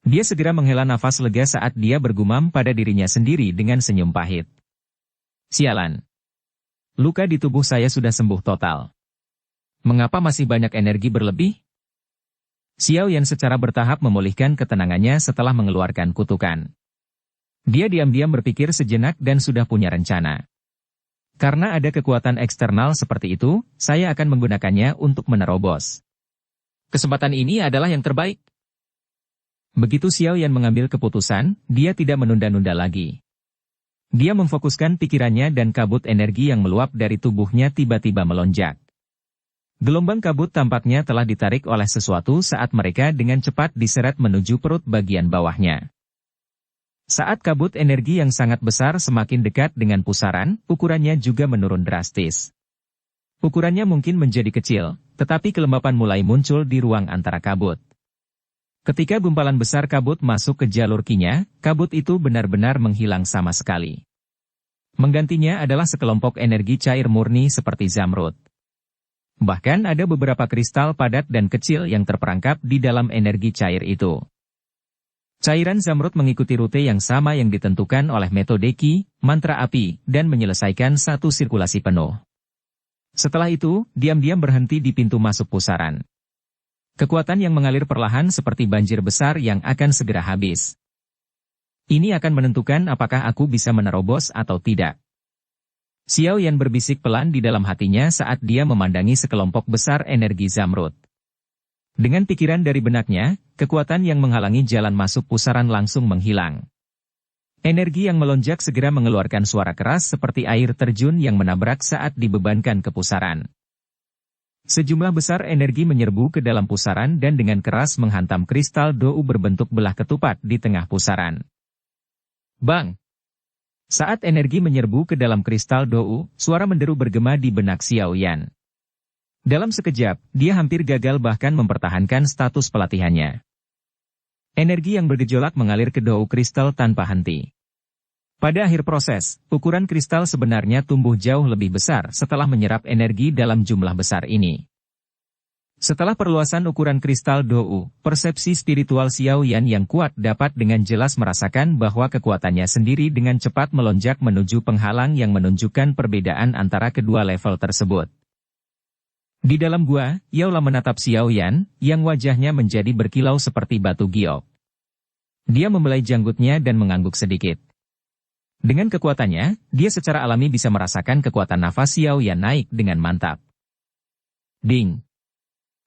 Dia segera menghela nafas lega saat dia bergumam pada dirinya sendiri dengan senyum pahit. Sialan. Luka di tubuh saya sudah sembuh total. Mengapa masih banyak energi berlebih? Xiao Yan secara bertahap memulihkan ketenangannya setelah mengeluarkan kutukan. Dia diam-diam berpikir sejenak dan sudah punya rencana. Karena ada kekuatan eksternal seperti itu, saya akan menggunakannya untuk menerobos. Kesempatan ini adalah yang terbaik. Begitu Xiao Yan mengambil keputusan, dia tidak menunda-nunda lagi. Dia memfokuskan pikirannya dan kabut energi yang meluap dari tubuhnya tiba-tiba melonjak. Gelombang kabut tampaknya telah ditarik oleh sesuatu saat mereka dengan cepat diseret menuju perut bagian bawahnya. Saat kabut energi yang sangat besar semakin dekat dengan pusaran, ukurannya juga menurun drastis. Ukurannya mungkin menjadi kecil, tetapi kelembapan mulai muncul di ruang antara kabut. Ketika gumpalan besar kabut masuk ke jalur kinya, kabut itu benar-benar menghilang sama sekali. Menggantinya adalah sekelompok energi cair murni seperti zamrud. Bahkan ada beberapa kristal padat dan kecil yang terperangkap di dalam energi cair itu. Cairan zamrud mengikuti rute yang sama yang ditentukan oleh metode Qi, mantra api, dan menyelesaikan satu sirkulasi penuh. Setelah itu, diam-diam berhenti di pintu masuk pusaran. Kekuatan yang mengalir perlahan seperti banjir besar yang akan segera habis. Ini akan menentukan apakah aku bisa menerobos atau tidak. Xiao Yan berbisik pelan di dalam hatinya saat dia memandangi sekelompok besar energi zamrud. Dengan pikiran dari benaknya, kekuatan yang menghalangi jalan masuk pusaran langsung menghilang. Energi yang melonjak segera mengeluarkan suara keras seperti air terjun yang menabrak saat dibebankan ke pusaran. Sejumlah besar energi menyerbu ke dalam pusaran dan dengan keras menghantam kristal dou berbentuk belah ketupat di tengah pusaran. Bang! Saat energi menyerbu ke dalam kristal dou, suara menderu bergema di benak Xiao Yan. Dalam sekejap, dia hampir gagal bahkan mempertahankan status pelatihannya. Energi yang bergejolak mengalir ke dou kristal tanpa henti. Pada akhir proses, ukuran kristal sebenarnya tumbuh jauh lebih besar setelah menyerap energi dalam jumlah besar ini. Setelah perluasan ukuran kristal dou, persepsi spiritual Xiao Yan yang kuat dapat dengan jelas merasakan bahwa kekuatannya sendiri dengan cepat melonjak menuju penghalang yang menunjukkan perbedaan antara kedua level tersebut. Di dalam gua, Yao La menatap Xiao Yan, yang wajahnya menjadi berkilau seperti batu giok. Dia membelai janggutnya dan mengangguk sedikit. Dengan kekuatannya, dia secara alami bisa merasakan kekuatan nafas Xiao Yan naik dengan mantap. Ding!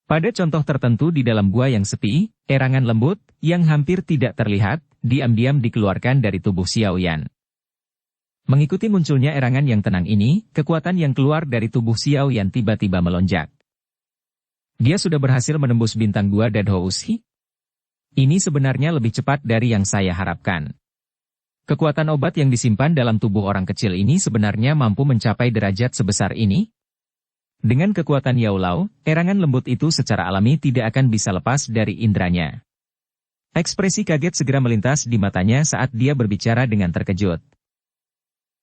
Pada contoh tertentu di dalam gua yang sepi, erangan lembut, yang hampir tidak terlihat, diam-diam dikeluarkan dari tubuh Xiao Yan. Mengikuti munculnya erangan yang tenang ini, kekuatan yang keluar dari tubuh Xiao Yan tiba-tiba melonjak. Dia sudah berhasil menembus bintang 2 Dadhoushi? Ini sebenarnya lebih cepat dari yang saya harapkan. Kekuatan obat yang disimpan dalam tubuh orang kecil ini sebenarnya mampu mencapai derajat sebesar ini? Dengan kekuatan Yao Lao, erangan lembut itu secara alami tidak akan bisa lepas dari indranya. Ekspresi kaget segera melintas di matanya saat dia berbicara dengan terkejut.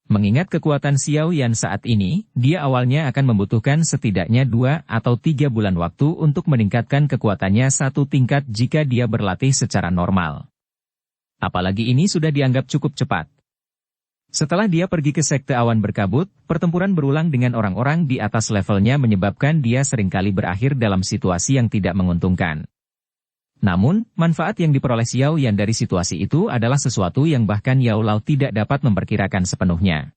Mengingat kekuatan Xiao Yan saat ini, dia awalnya akan membutuhkan setidaknya 2 atau 3 bulan waktu untuk meningkatkan kekuatannya satu tingkat jika dia berlatih secara normal. Apalagi ini sudah dianggap cukup cepat. Setelah dia pergi ke sekte awan berkabut, pertempuran berulang dengan orang-orang di atas levelnya menyebabkan dia seringkali berakhir dalam situasi yang tidak menguntungkan. Namun, manfaat yang diperoleh Xiao Yan dari situasi itu adalah sesuatu yang bahkan Yao Lao tidak dapat memperkirakan sepenuhnya.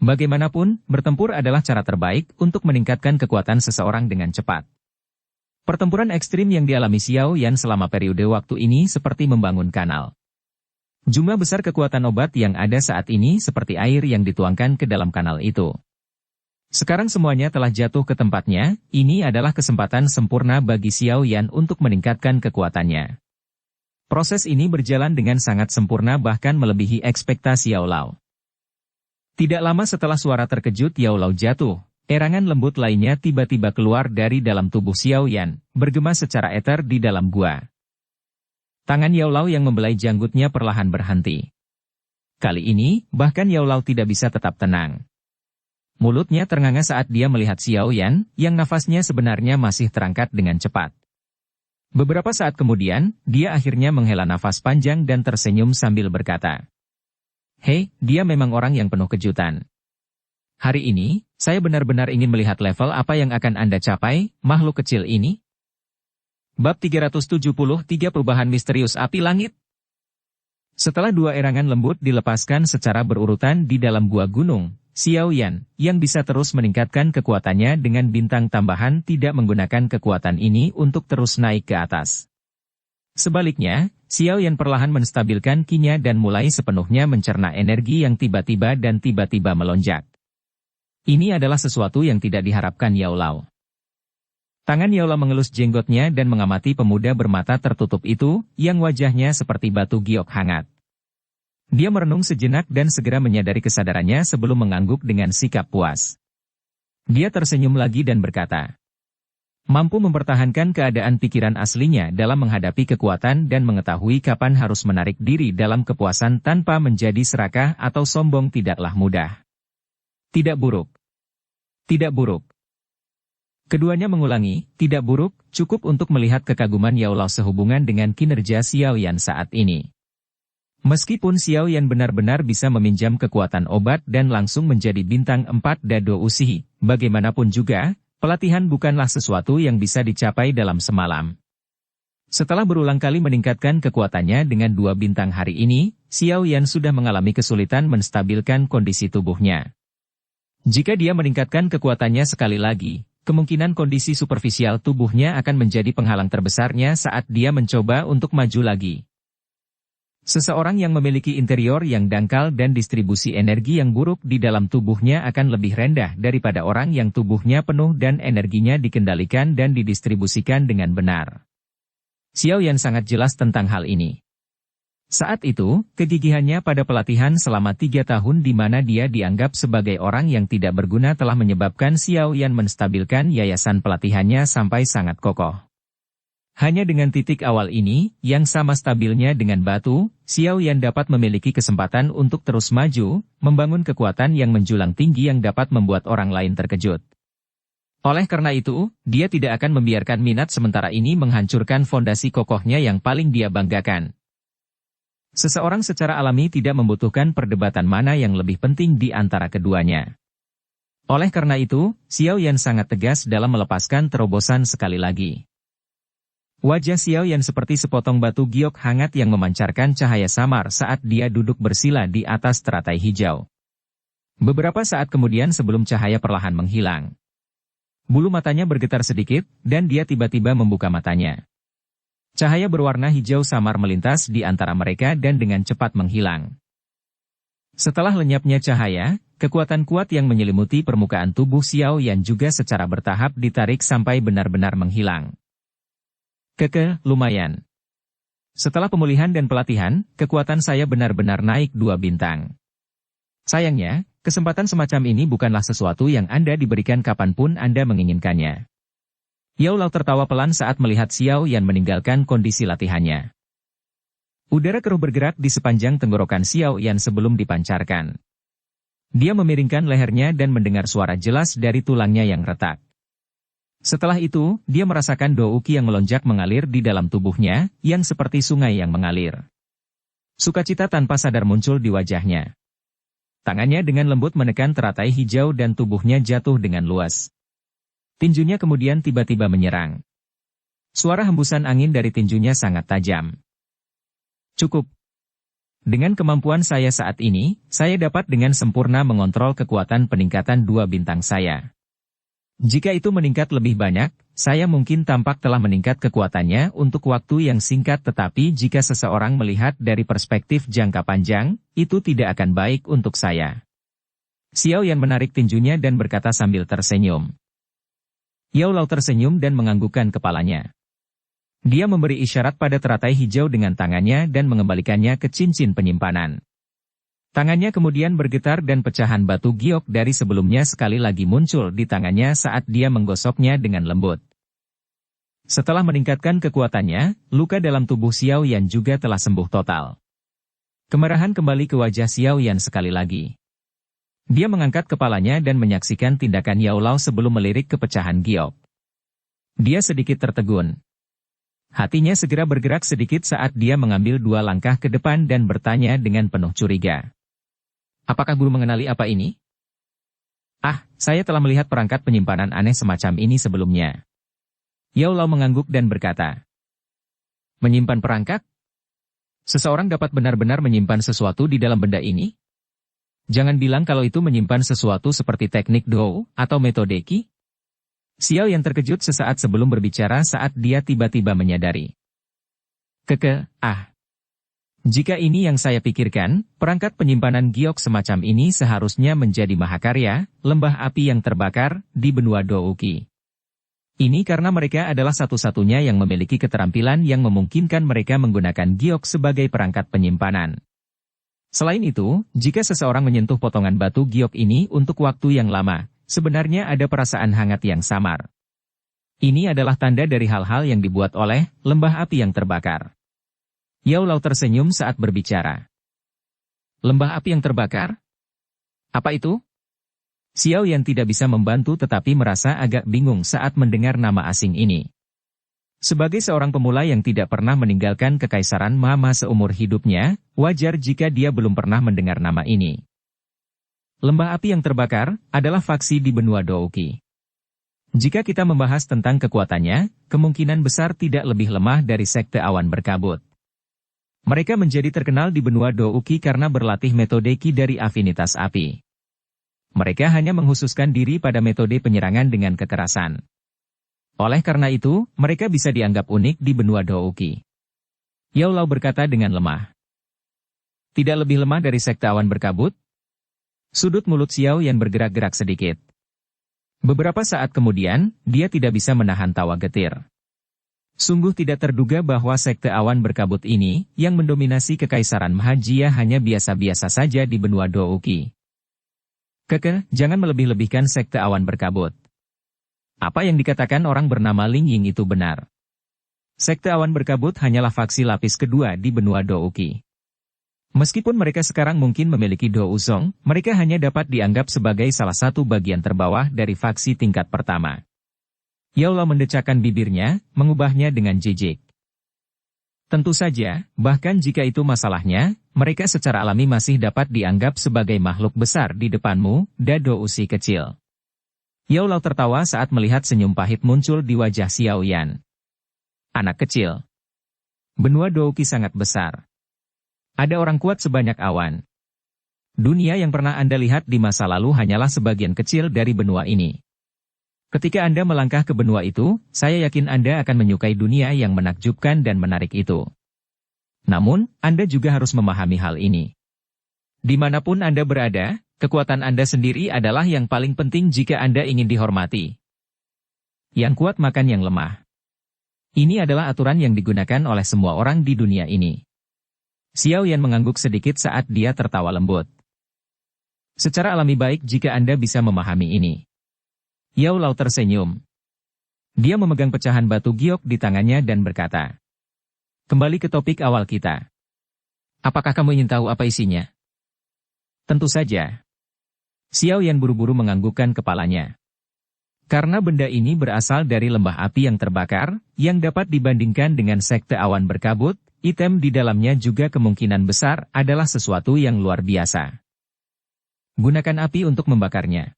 Bagaimanapun, bertempur adalah cara terbaik untuk meningkatkan kekuatan seseorang dengan cepat. Pertempuran ekstrim yang dialami Xiao Yan selama periode waktu ini seperti membangun kanal. Jumlah besar kekuatan obat yang ada saat ini seperti air yang dituangkan ke dalam kanal itu. Sekarang semuanya telah jatuh ke tempatnya, ini adalah kesempatan sempurna bagi Xiao Yan untuk meningkatkan kekuatannya. Proses ini berjalan dengan sangat sempurna bahkan melebihi ekspektasi Yao Lao. Tidak lama setelah suara terkejut Yao Lao jatuh, erangan lembut lainnya tiba-tiba keluar dari dalam tubuh Xiao Yan, bergema secara eter di dalam gua. Tangan Yao Lao yang membelai janggutnya perlahan berhenti. Kali ini, bahkan Yao Lao tidak bisa tetap tenang. Mulutnya ternganga saat dia melihat Xiao Yan, yang nafasnya sebenarnya masih terangkat dengan cepat. Beberapa saat kemudian, dia akhirnya menghela nafas panjang dan tersenyum sambil berkata, "Hei, dia memang orang yang penuh kejutan. Hari ini, saya benar-benar ingin melihat level apa yang akan Anda capai, makhluk kecil ini." Bab 373 Perubahan Misterius Api Langit. Setelah 2 erangan lembut dilepaskan secara berurutan di dalam gua gunung, Xiao Yan, yang bisa terus meningkatkan kekuatannya dengan bintang tambahan tidak menggunakan kekuatan ini untuk terus naik ke atas. Sebaliknya, Xiao Yan perlahan menstabilkan Qi-nya dan mulai sepenuhnya mencerna energi yang tiba-tiba dan tiba-tiba melonjak. Ini adalah sesuatu yang tidak diharapkan Yao Lao. Tangan Yao Lao mengelus jenggotnya dan mengamati pemuda bermata tertutup itu, yang wajahnya seperti batu giok hangat. Dia merenung sejenak dan segera menyadari kesadarannya sebelum mengangguk dengan sikap puas. Dia tersenyum lagi dan berkata, Mampu mempertahankan keadaan pikiran aslinya dalam menghadapi kekuatan dan mengetahui kapan harus menarik diri dalam kepuasan tanpa menjadi serakah atau sombong tidaklah mudah. Tidak buruk. Tidak buruk. Keduanya mengulangi, tidak buruk, cukup untuk melihat kekaguman Yao Lao sehubungan dengan kinerja Xiao Yan saat ini. Meskipun Xiao Yan benar-benar bisa meminjam kekuatan obat dan langsung menjadi bintang 4 Dado Usi, bagaimanapun juga, pelatihan bukanlah sesuatu yang bisa dicapai dalam semalam. Setelah berulang kali meningkatkan kekuatannya dengan 2 bintang hari ini, Xiao Yan sudah mengalami kesulitan menstabilkan kondisi tubuhnya. Jika dia meningkatkan kekuatannya sekali lagi, kemungkinan kondisi superficial tubuhnya akan menjadi penghalang terbesarnya saat dia mencoba untuk maju lagi. Seseorang yang memiliki interior yang dangkal dan distribusi energi yang buruk di dalam tubuhnya akan lebih rendah daripada orang yang tubuhnya penuh dan energinya dikendalikan dan didistribusikan dengan benar. Xiao Yan sangat jelas tentang hal ini. Saat itu, kegigihannya pada pelatihan selama 3 tahun di mana dia dianggap sebagai orang yang tidak berguna telah menyebabkan Xiao Yan menstabilkan yayasan pelatihannya sampai sangat kokoh. Hanya dengan titik awal ini, yang sama stabilnya dengan batu, Xiao Yan dapat memiliki kesempatan untuk terus maju, membangun kekuatan yang menjulang tinggi yang dapat membuat orang lain terkejut. Oleh karena itu, dia tidak akan membiarkan minat sementara ini menghancurkan fondasi kokohnya yang paling dia banggakan. Seseorang secara alami tidak membutuhkan perdebatan mana yang lebih penting di antara keduanya. Oleh karena itu, Xiao Yan sangat tegas dalam melepaskan terobosan sekali lagi. Wajah Xiao Yan seperti sepotong batu giok hangat yang memancarkan cahaya samar saat dia duduk bersila di atas teratai hijau. Beberapa saat kemudian sebelum cahaya perlahan menghilang, bulu matanya bergetar sedikit, dan dia tiba-tiba membuka matanya. Cahaya berwarna hijau samar melintas di antara mereka dan dengan cepat menghilang. Setelah lenyapnya cahaya, kekuatan kuat yang menyelimuti permukaan tubuh Xiao Yan juga secara bertahap ditarik sampai benar-benar menghilang. Lumayan. Setelah pemulihan dan pelatihan, kekuatan saya benar-benar naik 2 bintang. Sayangnya, kesempatan semacam ini bukanlah sesuatu yang Anda diberikan kapanpun Anda menginginkannya. Yao Lao tertawa pelan saat melihat Xiao Yan meninggalkan kondisi latihannya. Udara keruh bergerak di sepanjang tenggorokan Xiao Yan sebelum dipancarkan. Dia memiringkan lehernya dan mendengar suara jelas dari tulangnya yang retak. Setelah itu, dia merasakan douki yang melonjak mengalir di dalam tubuhnya, yang seperti sungai yang mengalir. Sukacita tanpa sadar muncul di wajahnya. Tangannya dengan lembut menekan teratai hijau dan tubuhnya jatuh dengan luas. Tinjunya kemudian tiba-tiba menyerang. Suara hembusan angin dari tinjunya sangat tajam. Cukup. Dengan kemampuan saya saat ini, saya dapat dengan sempurna mengontrol kekuatan peningkatan 2 bintang saya. Jika itu meningkat lebih banyak, saya mungkin tampak telah meningkat kekuatannya untuk waktu yang singkat, tetapi jika seseorang melihat dari perspektif jangka panjang, itu tidak akan baik untuk saya. Xiao Yan menarik tinjunya dan berkata sambil tersenyum. Yao Lao tersenyum dan menganggukkan kepalanya. Dia memberi isyarat pada teratai hijau dengan tangannya dan mengembalikannya ke cincin penyimpanan. Tangannya kemudian bergetar dan pecahan batu giok dari sebelumnya sekali lagi muncul di tangannya saat dia menggosoknya dengan lembut. Setelah meningkatkan kekuatannya, luka dalam tubuh Xiao Yan juga telah sembuh total. Kemarahan kembali ke wajah Xiao Yan sekali lagi. Dia mengangkat kepalanya dan menyaksikan tindakan Yao Lao sebelum melirik ke pecahan giok. Dia sedikit tertegun. Hatinya segera bergerak sedikit saat dia mengambil 2 langkah ke depan dan bertanya dengan penuh curiga. Apakah guru mengenali apa ini? Saya telah melihat perangkat penyimpanan aneh semacam ini sebelumnya. Yao Lao mengangguk dan berkata. Menyimpan perangkat? Seseorang dapat benar-benar menyimpan sesuatu di dalam benda ini? Jangan bilang kalau itu menyimpan sesuatu seperti teknik Dou atau metode Qi. Xiao yang terkejut sesaat sebelum berbicara saat dia tiba-tiba menyadari. Jika ini yang saya pikirkan, perangkat penyimpanan giok semacam ini seharusnya menjadi mahakarya, lembah api yang terbakar, di benua Douki. Ini karena mereka adalah satu-satunya yang memiliki keterampilan yang memungkinkan mereka menggunakan giok sebagai perangkat penyimpanan. Selain itu, jika seseorang menyentuh potongan batu giok ini untuk waktu yang lama, sebenarnya ada perasaan hangat yang samar. Ini adalah tanda dari hal-hal yang dibuat oleh lembah api yang terbakar. Yao Lao tersenyum saat berbicara. Lembah api yang terbakar? Apa itu? Xiao Yan tidak bisa membantu tetapi merasa agak bingung saat mendengar nama asing ini. Sebagai seorang pemula yang tidak pernah meninggalkan kekaisaran Mama seumur hidupnya, wajar jika dia belum pernah mendengar nama ini. Lembah api yang terbakar adalah faksi di benua Douqi. Jika kita membahas tentang kekuatannya, kemungkinan besar tidak lebih lemah dari sekte awan berkabut. Mereka menjadi terkenal di benua Douqi karena berlatih metode Qi dari afinitas api. Mereka hanya menghususkan diri pada metode penyerangan dengan kekerasan. Oleh karena itu, mereka bisa dianggap unik di benua Douqi. Yao Lao berkata dengan lemah. Tidak lebih lemah dari sekte awan berkabut? Sudut mulut Xiao Yan bergerak-gerak sedikit. Beberapa saat kemudian, dia tidak bisa menahan tawa getir. Sungguh tidak terduga bahwa sekte awan berkabut ini, yang mendominasi kekaisaran Mahajia hanya biasa-biasa saja di benua Douqi. Jangan melebih-lebihkan sekte awan berkabut. Apa yang dikatakan orang bernama Ling Ying itu benar. Sekte awan berkabut hanyalah faksi lapis kedua di benua Douqi. Meskipun mereka sekarang mungkin memiliki Dou Zong, mereka hanya dapat dianggap sebagai salah satu bagian terbawah dari faksi tingkat pertama. Yao Lao mendecakkan bibirnya, mengubahnya dengan jijik. Tentu saja, bahkan jika itu masalahnya, mereka secara alami masih dapat dianggap sebagai makhluk besar di depanmu, Dou Usi kecil. Yao Lao tertawa saat melihat senyum pahit muncul di wajah Xiao Yan. Anak kecil. Benua Douqi sangat besar. Ada orang kuat sebanyak awan. Dunia yang pernah Anda lihat di masa lalu hanyalah sebagian kecil dari benua ini. Ketika Anda melangkah ke benua itu, saya yakin Anda akan menyukai dunia yang menakjubkan dan menarik itu. Namun, Anda juga harus memahami hal ini. Dimanapun Anda berada, kekuatan Anda sendiri adalah yang paling penting jika Anda ingin dihormati. Yang kuat makan yang lemah. Ini adalah aturan yang digunakan oleh semua orang di dunia ini. Xiao Yan mengangguk sedikit saat dia tertawa lembut. Secara alami baik jika Anda bisa memahami ini. Yao Lao tersenyum. Dia memegang pecahan batu giok di tangannya dan berkata. Kembali ke topik awal kita. Apakah kamu ingin tahu apa isinya? Tentu saja. Xiao Yan buru-buru menganggukkan kepalanya. Karena benda ini berasal dari lembah api yang terbakar, yang dapat dibandingkan dengan sekte awan berkabut, item di dalamnya juga kemungkinan besar adalah sesuatu yang luar biasa. Gunakan api untuk membakarnya.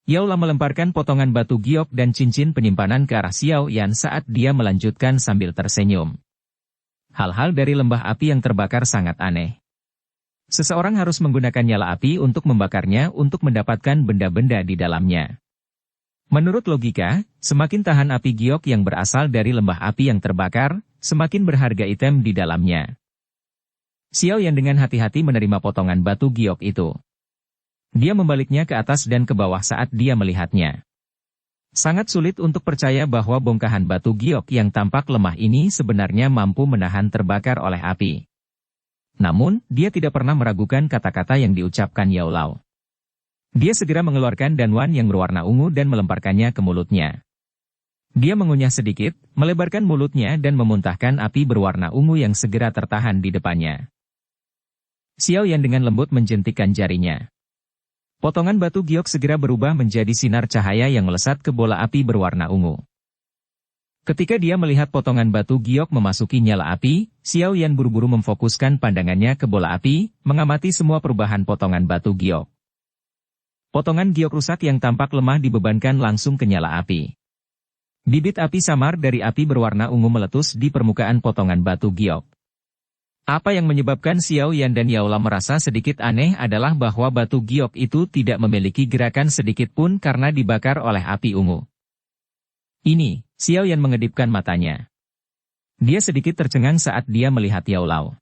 Yao Lao melemparkan potongan batu giok dan cincin penyimpanan ke arah Xiao Yan saat dia melanjutkan sambil tersenyum. Hal-hal dari lembah api yang terbakar sangat aneh. Seseorang harus menggunakan nyala api untuk membakarnya untuk mendapatkan benda-benda di dalamnya. Menurut logika, semakin tahan api giok yang berasal dari lembah api yang terbakar, semakin berharga item di dalamnya. Xiao Yan dengan hati-hati menerima potongan batu giok itu. Dia membaliknya ke atas dan ke bawah saat dia melihatnya. Sangat sulit untuk percaya bahwa bongkahan batu giok yang tampak lemah ini sebenarnya mampu menahan terbakar oleh api. Namun, dia tidak pernah meragukan kata-kata yang diucapkan Yao Lao. Dia segera mengeluarkan danwan yang berwarna ungu dan melemparkannya ke mulutnya. Dia mengunyah sedikit, melebarkan mulutnya dan memuntahkan api berwarna ungu yang segera tertahan di depannya. Xiao Yan dengan lembut menjentikkan jarinya. Potongan batu giok segera berubah menjadi sinar cahaya yang melesat ke bola api berwarna ungu. Ketika dia melihat potongan batu giok memasuki nyala api, Xiao Yan buru-buru memfokuskan pandangannya ke bola api, mengamati semua perubahan potongan batu giok. Potongan giok rusak yang tampak lemah dibebankan langsung ke nyala api. Bibit api samar dari api berwarna ungu meletus di permukaan potongan batu giok. Apa yang menyebabkan Xiao Yan dan Yao Lao merasa sedikit aneh adalah bahwa batu giok itu tidak memiliki gerakan sedikit pun karena dibakar oleh api ungu. Ini, Xiao Yan mengedipkan matanya. Dia sedikit tercengang saat dia melihat Yao Lao.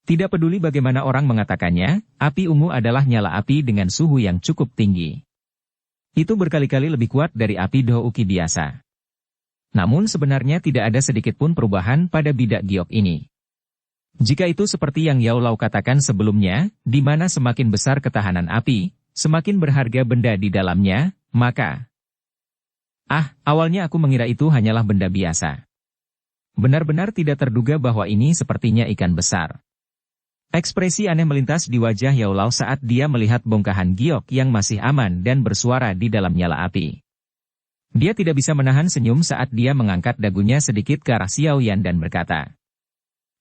Tidak peduli bagaimana orang mengatakannya, api ungu adalah nyala api dengan suhu yang cukup tinggi. Itu berkali-kali lebih kuat dari api Douqi biasa. Namun sebenarnya tidak ada sedikit pun perubahan pada bidak giok ini. Jika itu seperti yang Yao Lao katakan sebelumnya, di mana semakin besar ketahanan api, semakin berharga benda di dalamnya, maka Ah, awalnya aku mengira itu hanyalah benda biasa. Benar-benar tidak terduga bahwa ini sepertinya ikan besar. Ekspresi aneh melintas di wajah Yao Lao saat dia melihat bongkahan giok yang masih aman dan bersuara di dalam nyala api. Dia tidak bisa menahan senyum saat dia mengangkat dagunya sedikit ke arah Xiao Yan dan berkata,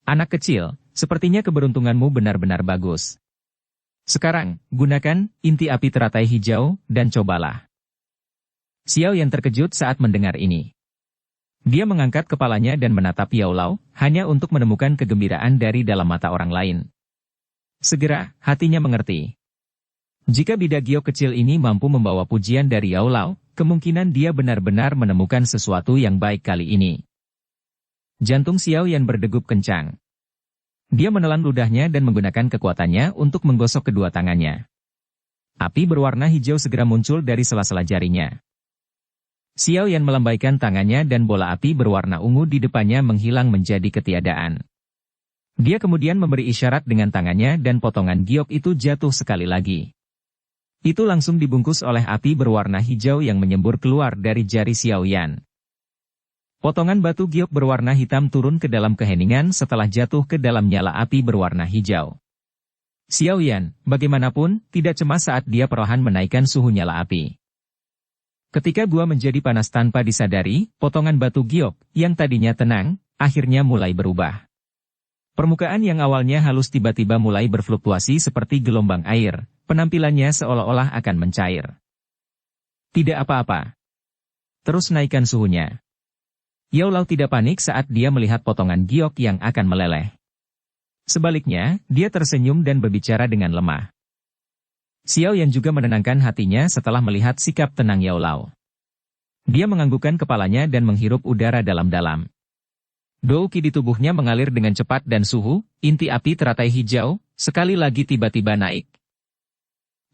"Anak kecil, sepertinya keberuntunganmu benar-benar bagus. Sekarang, gunakan inti api teratai hijau dan cobalah." Xiao Yan terkejut saat mendengar ini. Dia mengangkat kepalanya dan menatap Yao Lao, hanya untuk menemukan kegembiraan dari dalam mata orang lain. Segera, hatinya mengerti. Jika bidak giok kecil ini mampu membawa pujian dari Yao Lao, kemungkinan dia benar-benar menemukan sesuatu yang baik kali ini. Jantung Xiao Yan berdegup kencang. Dia menelan ludahnya dan menggunakan kekuatannya untuk menggosok kedua tangannya. Api berwarna hijau segera muncul dari sela-sela jarinya. Xiao Yan melambaikan tangannya dan bola api berwarna ungu di depannya menghilang menjadi ketiadaan. Dia kemudian memberi isyarat dengan tangannya dan potongan giok itu jatuh sekali lagi. Itu langsung dibungkus oleh api berwarna hijau yang menyembur keluar dari jari Xiao Yan. Potongan batu giok berwarna hitam turun ke dalam keheningan setelah jatuh ke dalam nyala api berwarna hijau. Xiao Yan, bagaimanapun, tidak cemas saat dia perlahan menaikkan suhu nyala api. Ketika gua menjadi panas tanpa disadari, potongan batu giok, yang tadinya tenang, akhirnya mulai berubah. Permukaan yang awalnya halus tiba-tiba mulai berfluktuasi seperti gelombang air, penampilannya seolah-olah akan mencair. Tidak apa-apa. Terus naikkan suhunya. Yao Lao tidak panik saat dia melihat potongan giok yang akan meleleh. Sebaliknya, dia tersenyum dan berbicara dengan lemah. Xiao Yan juga menenangkan hatinya setelah melihat sikap tenang Yao Lao. Dia menganggukkan kepalanya dan menghirup udara dalam-dalam. Douqi di tubuhnya mengalir dengan cepat dan suhu, inti api teratai hijau, sekali lagi tiba-tiba naik.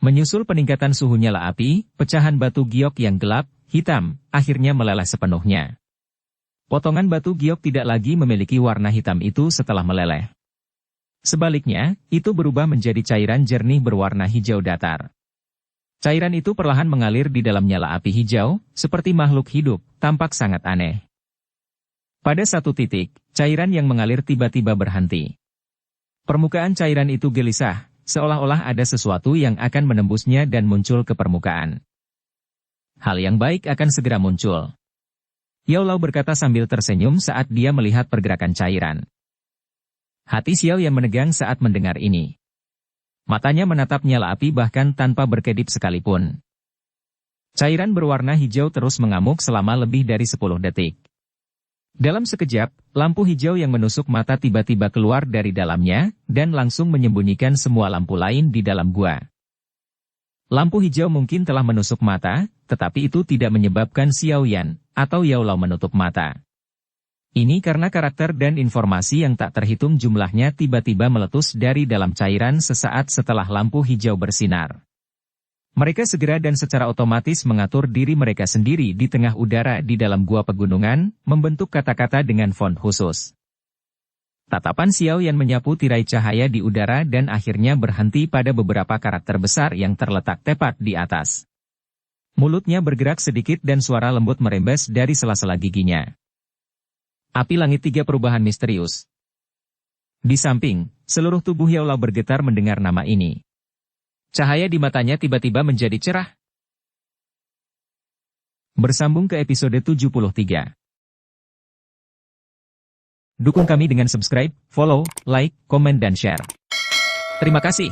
Menyusul peningkatan suhu nyala api, pecahan batu giok yang gelap, hitam, akhirnya meleleh sepenuhnya. Potongan batu giok tidak lagi memiliki warna hitam itu setelah meleleh. Sebaliknya, itu berubah menjadi cairan jernih berwarna hijau datar. Cairan itu perlahan mengalir di dalam nyala api hijau, seperti makhluk hidup, tampak sangat aneh. Pada satu titik, cairan yang mengalir tiba-tiba berhenti. Permukaan cairan itu gelisah, seolah-olah ada sesuatu yang akan menembusnya dan muncul ke permukaan. Hal yang baik akan segera muncul. Yao Lao berkata sambil tersenyum saat dia melihat pergerakan cairan. Hati Xiao Yan menegang saat mendengar ini. Matanya menatap nyala api bahkan tanpa berkedip sekalipun. Cairan berwarna hijau terus mengamuk selama lebih dari 10 detik. Dalam sekejap, lampu hijau yang menusuk mata tiba-tiba keluar dari dalamnya, dan langsung menyembunyikan semua lampu lain di dalam gua. Lampu hijau mungkin telah menusuk mata, tetapi itu tidak menyebabkan Xiao Yan, atau Yao Lao menutup mata. Ini karena karakter dan informasi yang tak terhitung jumlahnya tiba-tiba meletus dari dalam cairan sesaat setelah lampu hijau bersinar. Mereka segera dan secara otomatis mengatur diri mereka sendiri di tengah udara di dalam gua pegunungan, membentuk kata-kata dengan font khusus. Tatapan Xiao Yan menyapu tirai cahaya di udara dan akhirnya berhenti pada beberapa karakter besar yang terletak tepat di atas. Mulutnya bergerak sedikit dan suara lembut merembes dari sela-sela giginya. Api langit 3 perubahan misterius. Di samping, seluruh tubuh Yao Lao bergetar mendengar nama ini. Cahaya di matanya tiba-tiba menjadi cerah. Bersambung ke episode 73. Dukung kami dengan subscribe, follow, like, komen dan share. Terima kasih.